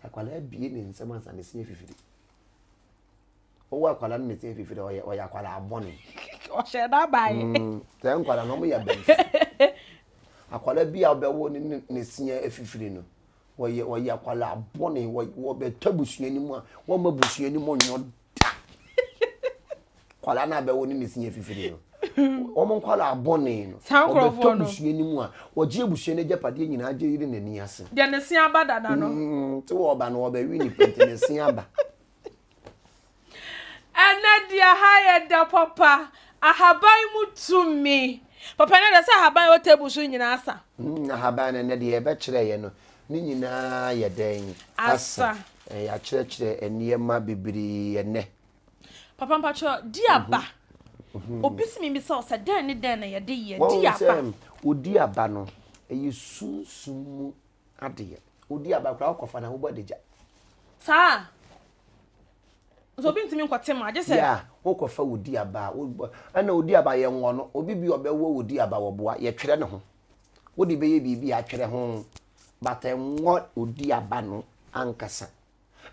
akwala bie ne nsam ansa ne sin fifiri wo akwala ne sin fifiri o ya akwala abone o she da bae tẹ́ nkwala no mo ya benfi akwala bi a obewo ne sin afifiri no wo ya akwala abone wo be tabusu ani mu a wo mabusu ani mu nyo kwala na bewo ne sin afifiri no wo mo nkwala abone no wo be tabusu ani mu a wo je busu ne japade nyina age yiri n'ani ase de ne sin abada da no ti wo ba no wo be wi ni pente ne sin aba anadia haye da papa ahaban mutumi papa na da sa ahaban wo tabusu nyina asa ahaban na de be kire ye no ni nyina ye den asa ya kire eniyema bibiri ene papa mpacho diaba obisimi mi sa o sa den ni den na ye de ye diaba odiaba no eyi sunsumu ade odiaba kra okofa na wo bodeja sa so bi ntimi nkote ma je se ya okofa odiaba ana odiaba ye nwo no obi bi obewo odiaba wo boa ye twere ne ho wodi be ye bibi a twere ho bata nwo odiaba no ankasa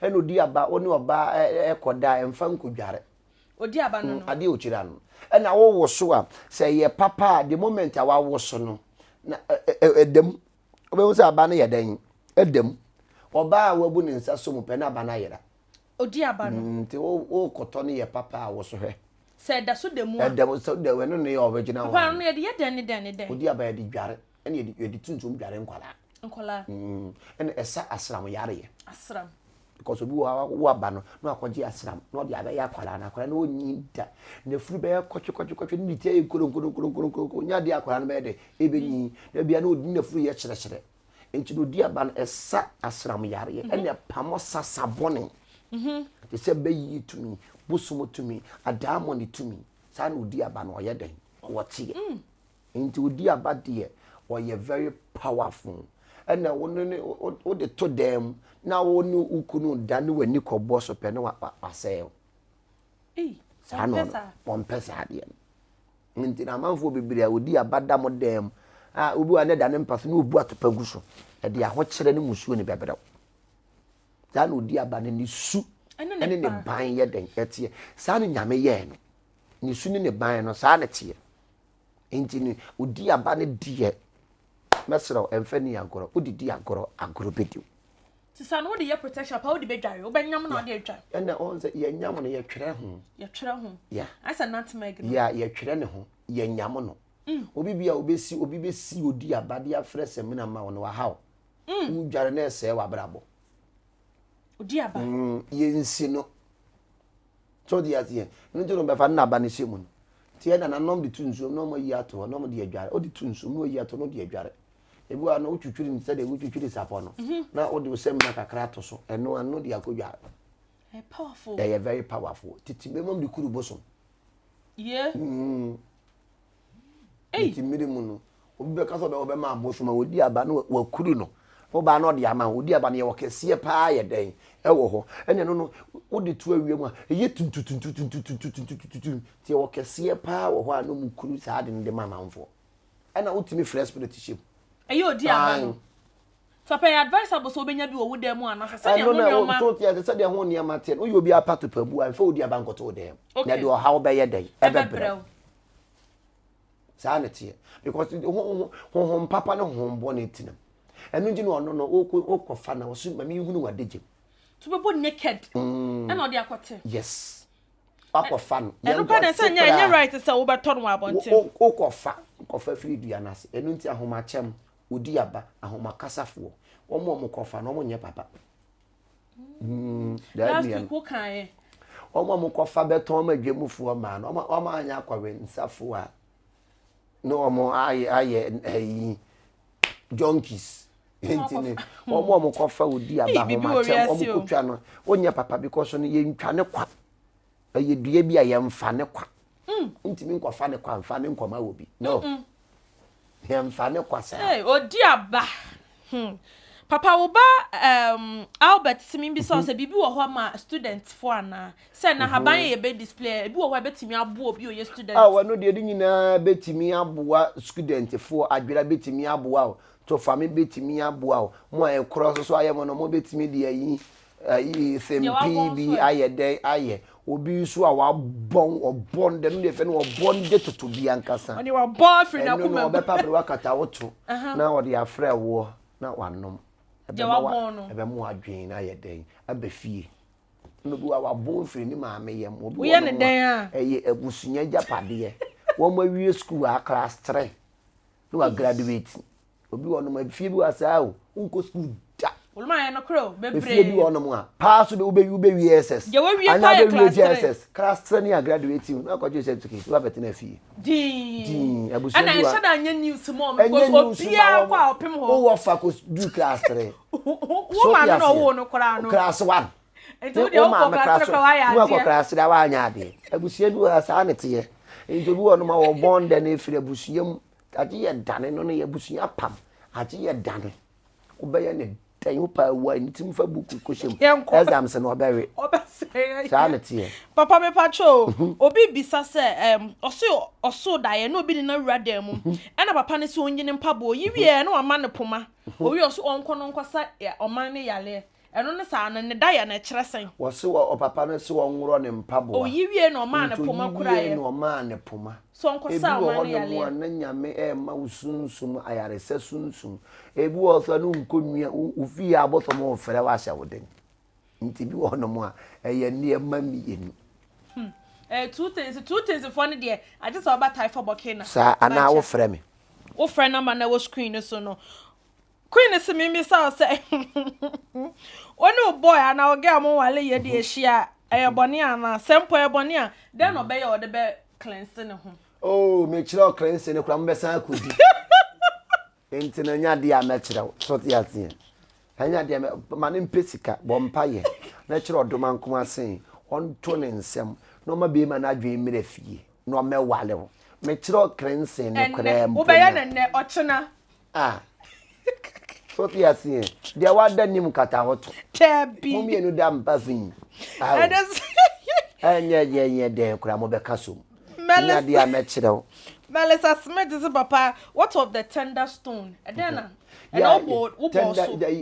ana odiaba oni oba ekoda emfa nkudware odiaba no ade ochira no ana wo wo so a se ye papa the moment a wa wo so no na edem obewu se aba na ye dan edem oba a wabu ne nsa so mu pe na aba na yera odiaba no nti wo koto ne ye papa a wo so hwe se da so demu edem so de we no ne ye obegina wo papa no ye de ye den odiaba ye de dware ene ye de tuntum dware nkwala ene esa asram yare ye asram because obi wo aba no na akwaji asram na odi aba ya akwala na akwala na onyi da na furu be kwatwe ni tie ekoro nya de akwala na be de ebenyi na bia na odi na furu ye kyere enti no di aba no esa asram yare ye ene pamo sasabone te se be yi tumi bosumo tumi adamo ni tumi sa na odi aba no ye den wotie enti odi aba de ye very powerful and na wo de to dem na wo ni ukunu da ni wani kobo so pe na wasɛ sa no pompesa de nti na manfo bibiri a odi abada mo dem obi wa ne da ne mpaso na obu atopagu so e de aho kyere ne musuo ne bebere sa na odi abane ni su ene ne ban ye den etie sa na nyame ye no ni su ne ban no sa na tie nti ni odi abane die mesro emfani agoro odidi agoro bedio sisa no de ye protection pa odi bedware obenyam na odi edware ena on se ye nyam no ye twere ho ya asa nutmeg no ya ye twere ne ho ye nyam no obi bia obi besi odi abade afre semina ma wo no wa hawo udware na ese wa brabo odi aba ye nsi no so di atie nti no be fa na aba ne shemu no tie na nom de tunsuom no mo yi ato no mo de edware odi tunsuom no yi ato no de edware ebi wa no utwutwiri nse de utwutwiri sapo no na odi osem na kakra to so eno anu de akodwa powerful they are very powerful titi be mom de kuru boso yeah titi mirimu no obi be kaso be obe ma aboso ma odi aba no wa kuru no wo ba no de ama odi aba ne ye wokese pa ye den ewo ho ene no odi tu awiem a eye tuntutuntutuntutuntutuntutuntu ti wokese pa wo ho a no mu kuru sa de ne mama mfo ena utimi fresh spirit ship ayo odi aba no so pay advisable so obenya bi wo dem ana se de ho nyoma to tia se de ho nyoma te no yo bi apato pabu a fa odi aba nkoto dem na de o hawo be ye den ebebre sa na tie because ho papa no ho mbo na tinam enu ngi no ono no okofa na so mami hunu wadeje to be bo naked and odi akote yes akofa no enu ka na se nya right se wo beto no abonte kofa free dua na se enu nti ahoma chem odi aba ahoma kasafo omo kofa no omo nye papa last week wo kan omo kofa beto ma dwemufuo ma no omo anya akwawe nsafo a no omo aye junkies Entini omo kofa odi aba ho ma chem omo kotwa no onye papa because no ye ntwa ne kwa aye dua bi aye mfa ne kwa ntimi nkofa ne kwa mfa ne nkoma wo bi no ye mfa ne kwa sa odi aba papa wo ba Albert simi bi so bibi wo ho ma student fo ana se na haban ye be display bi wo ho betimi abo obi o ye student wano de nyina betimi aboa student fo adwera betimi aboa to fami betimi aboa mo e cross so aye mo no mo betimi de ayi sempi bi aye den aye obi so a wa obon de no de fe no obon de toto bi ankasa oni wa bon free na kuma no be pabre wakata woto na wo de afre wo na wanom ebe mo adwen na aye den abafie no bi wa bon free ni maame yem obi wo ye ne den a eye abusunya japade wo ma wie school a class 3 no wa graduate obi wono ma fie bi wasa o unko school da oluma ye no kro bebre fie bi wono mo a pass do be wie SS ana be class 3 ni a graduate na ko je certificate wa beti na fie din abusunya ana shada anya news mo because obia kwa opem ho o wo fa ko do class 3 wo ma no wo no kra no class 1 enti de o ko class 3 kwa ya de class 3 wa anya de abusunya bi wasa na te enti obi wono ma wo bond na efire abusunya mu aje ye dane no ye busunya pam aje ye dane obeye ne dan upa wa ntim fa buku ko shem exams no obewe sanity papa me pacho obi bisa se oso da ye no obi ni na wura mu e na papa ne se onyine mpabo yiwie na wa ne poma owi oso onko no nkosa oman ne yale eno ne sa ne da ya na kire sen wo se o papa ne se wo nworo ne mpabo o yiwie na oman ne poma kura ye no oman ne poma so nkosa oman ne yale na nyame ma usunsum ayare se sunsum ebi wo so no nkonua ufi ya aboso mo fere wa hya woden nti bi wo no mo a eye ne ma miyenu two things for ne de I just about tie for bokina sa ana wo fere me wo fere na ma na wo screen so no Queen is me so say onu boy ana oge am wale ye de ehia boni ana sempo boni a den no be ye o de be cleanse ne ho oh me chiro cleanse ne kura mo be san akodi enti na nya de a me chiro so te atie anya de ma ne mpesika bo mpa ye na chiro doma nkoma sen on to ne nsem no ma be ma na adwen mire fie no me wale ho me chiro cleanse ne kura mo be ye ne ochena so te atie dia wada nim kata hoto tebi mo mienu da mpafin anya de kura mo be kaso nya de a me chiro Melissa Smith is papa. What of the tender stone? Edena. And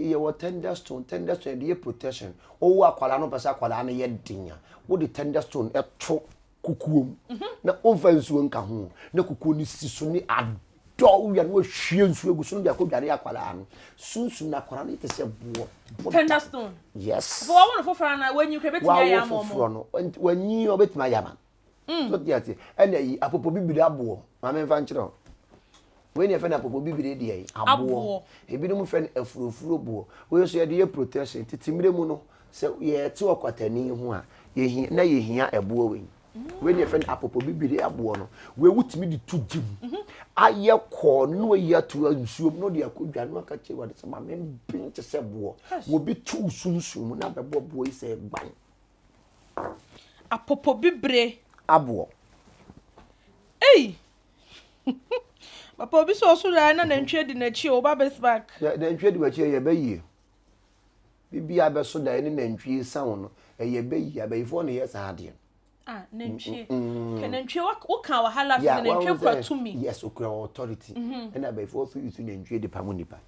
your tender stone, the protection. Oh, akwala no pesa akwala na ye dinya. Wo the tender stone e to kukuom. Na onfansu nka ho. Na kukuo ni siso ni ado ya no hwie nsu egu so no de akodware akwala no. Sunsu na akwala no te se bo. Tender stone. Yes. But I want to for na when you create ya momo. When you obet my yaman. So tiati ene yi apopo bibiri abo ma me mfa nkyerɛ we ne fe na apopo bibiri de yi abo ebi no mu fe afurofuro bo we so ye de protection titimire mu no se ye te okwatani ho a ye hi na ye hia ebo we ne fe apopo bibiri abo no we wutimi de tu jim aye ko no ye to ansuom no de akodwa no aka che wade se ma me binche se bo wo bi tu sunsun na bebo bo yi se gban apopo bibiri abo hey papa obi so na nantwie di na chi o ba best back ya nantwie di wachi ye bayi bibi abe so da ni nantwie san no ye bayi abayifo no ye sa ade nantwie ke nantwie wo kan wahala fi nantwie kwa tumi yes okura authority and abayifo so use nantwie di pamunipa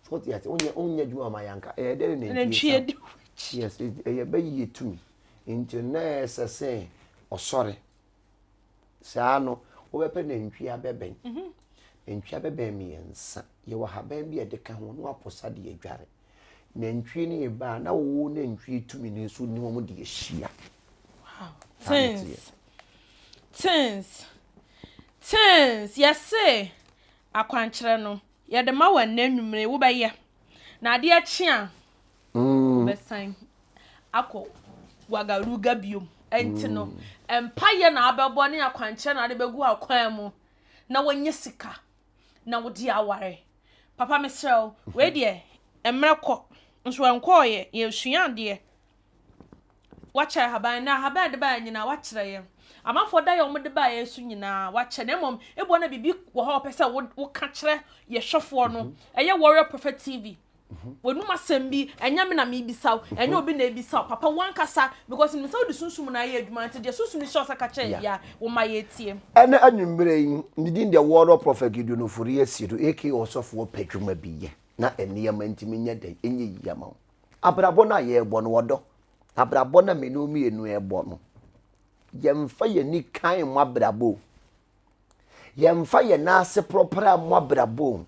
so ti ate onye djuma ma yanka de nantwie di yes ye bayi tumi into na sese osore saa no wo bepe na ntwi abeben ntwi abeben mi ensa ye wo haban bi edeka ho no aposa de adware na ntwi ni ba na wo na ntwi tumi ni so ni mo de ehia wow tens yes akwankyere no ye de ma wa nanwumre wo be ye na ade achi a besan akọ wagaruga biom enti no empaye na abebo ne akwanche na ade begu akwan mu na wonye sika na wodi aware papa mesrel we de emreko nso enko ye sua de wakyere haban na haban de ba nyina wakyere ye amafo da ye om de ba ye su nyina wakyere na mom ebo na bibi wo ha opese wo ka kyere ye hwefo no eye Warrior Prophet TV wonu masembi enya me na me bisaw enya obi na bisaw papa wankasa because me saw de sunsum na ye adwuma nti de sunsum ni sho saka kyere ya wo ma ye tie ene anwumbre yi ndin de Warrior Prophet Gideon Ofori asiru AK osofo pedwuma biye na eniyama ntimi nya den enye yiyama abrabo na ye egbo no wodo abrabo na me no mi enu egbo no yemfa ye ni kan mo abrabo yemfa ye na ase propera mo abrabo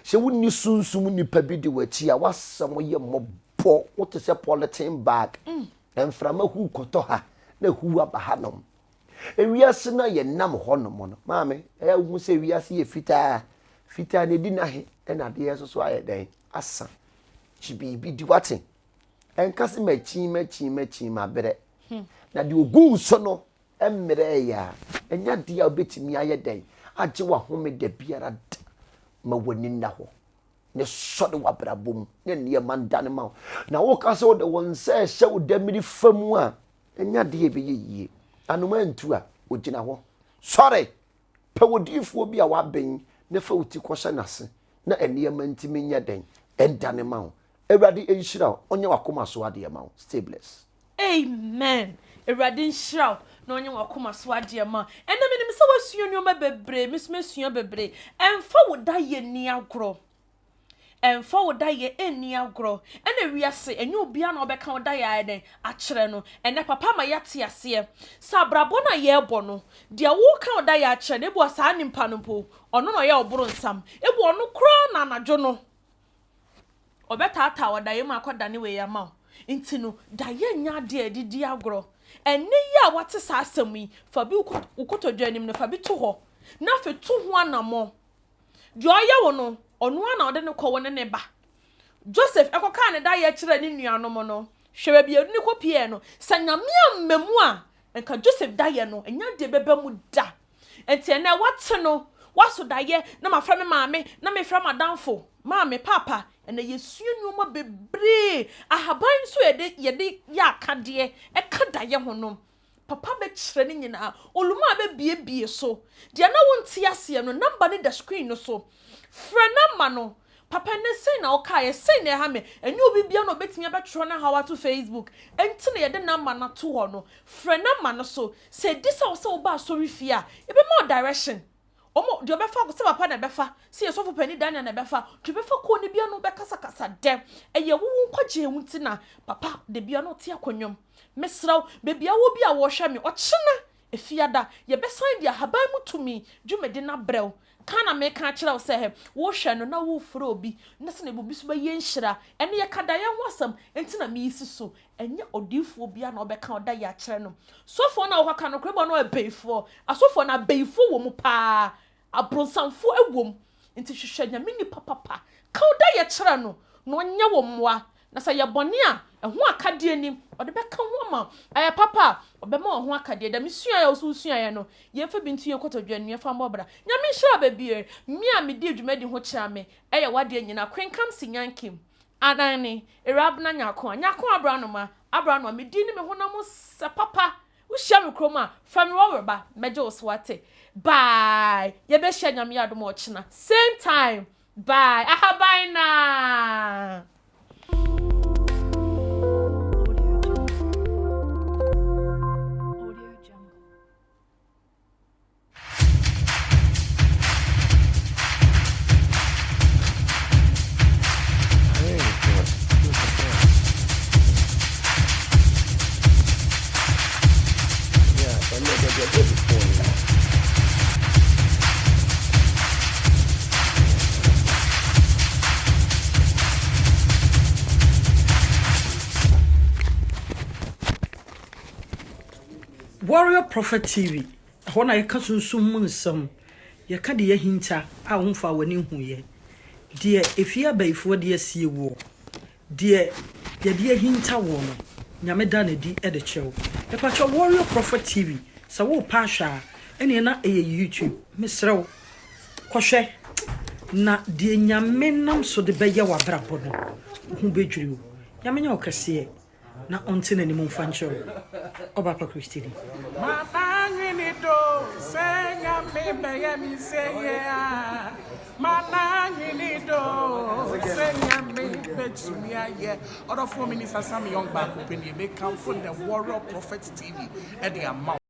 she wonni sunsum nipa bi de wachi a wasam ye mobbo wote se politin bag emframa hu koto ha na hu abahanom ewiase na ye nam honom no maame hu se wiase ye fitaa ne di na he na de yeso so ayeden asa chibibi di watin enkase machi mabere na de ogu so no emre ya enya de a obetimi ayeden age wa home de biara ma wani na ho ne so de wabrabom ne ne mandane ma na wo ka so de won se hye wo da miri famu a enya de be yeye anoma ntu a ogina ho sorry pe wodifuo bi a waben ne fa uti kwosha nase na eniyama ntimi nya den endane ma ho ewrade enhyira onye wakoma so ade ma ho stay blessed amen ewrade enhyira na onye wakoma so ade ma ena me se wasuo nyoma bebre mesumesua bebre emfa woda ye ni agro emfa woda ye eni agro ena wiase enye obia na obeka woda ye aden a kire no ene papa ma yate ase sa brabo na ye ebo no de wo ka woda ye a kire ne bo sa nimpa no po ono no ye oboro nsam ebu ono kro na anajo no obetata woda ye ma akoda ne we ya ma nti no da ye nya de adidi agro ene ya wate sa asemi fa bi ukotodwanim no fa bi to ho na fe to ho anamo de oye wo no onu ana ode ne kwo ne ba Joseph ekoka ne da ye kire ne nuanom no hwe bi adu ne kopie no sanyame amemu a enka Joseph da ye no enya de beba mu da enti ene wate no waso da ye na mafra me maame na me fra madamfo maame papa ene yesuo nyoma bebre ahaban so yede ya akade e kada ye honom papa be kire ne nyina oluma be biebie so de na wonti ase no number ne the screen no so fra number no papa ne say na okaye say na ha me enye obi bia no betimi abetro na hawa to Facebook enti na yede number na to ho no fra number no so say this house wo ba sorry fia e be more direction omo de obefa se papa na befa se yesofo pani dan na befa de befa ko ne bia no bekasa kasa de eye wo nkwaje enwuti na papa de bia no te akonwom mesraw be bia wo bia wo hwe me ochina efiada ye besan dia haban mutumi dwumede na brew kana me ka kira wo se he wo hwe no na wo furo obi na se na bubi so ba ye nhira ene ye kada ye ho asam enti na me yisi so enye odifuo bia na obeka oda ya kire no sofo na wo ka no krebo na abeifo asofo na abeifo wo mu pa abronsanfo ewom enti hwehwe nya mini papa ka oda ye kire no no nya wo mmoa na sa ye bone a eho akade anim ode beka ho ma papa obema ho akade da mesua ya osusua ya no ye fa bintu ye kotodwan ye fa mbobra nya me hira babie mi a me di adwumadi ho kira me eye wade nyina kwenkam sinyankim adane erabna nyako abranoma me di ni me honam se papa wo hia me kroma fa me wowerba meje wo swate bye ye be hia nyame adom ochina same time bye bye na Warrior Prophet TV. Hona yeka sunsum nsam. Yeka de yahinta a wonfa wani huye. De efia baifo de asie wo. De ye de yahinta wo no. Nyame da na di e de chew. E pa cho Warrior Prophet TV. Sa wo pa hwa ene na YouTube. Mesrew. Kohwe na de nyame nam so de beye wa brabo no hu bedwiri wo nyame nya okese na onte na nimu fancho oba pa Christine Manangini do senya me beye mi seye Manangini do senya me betsumi aye Other 4 minutes as some young back open you make come from the Warrior Prophet TV at the amount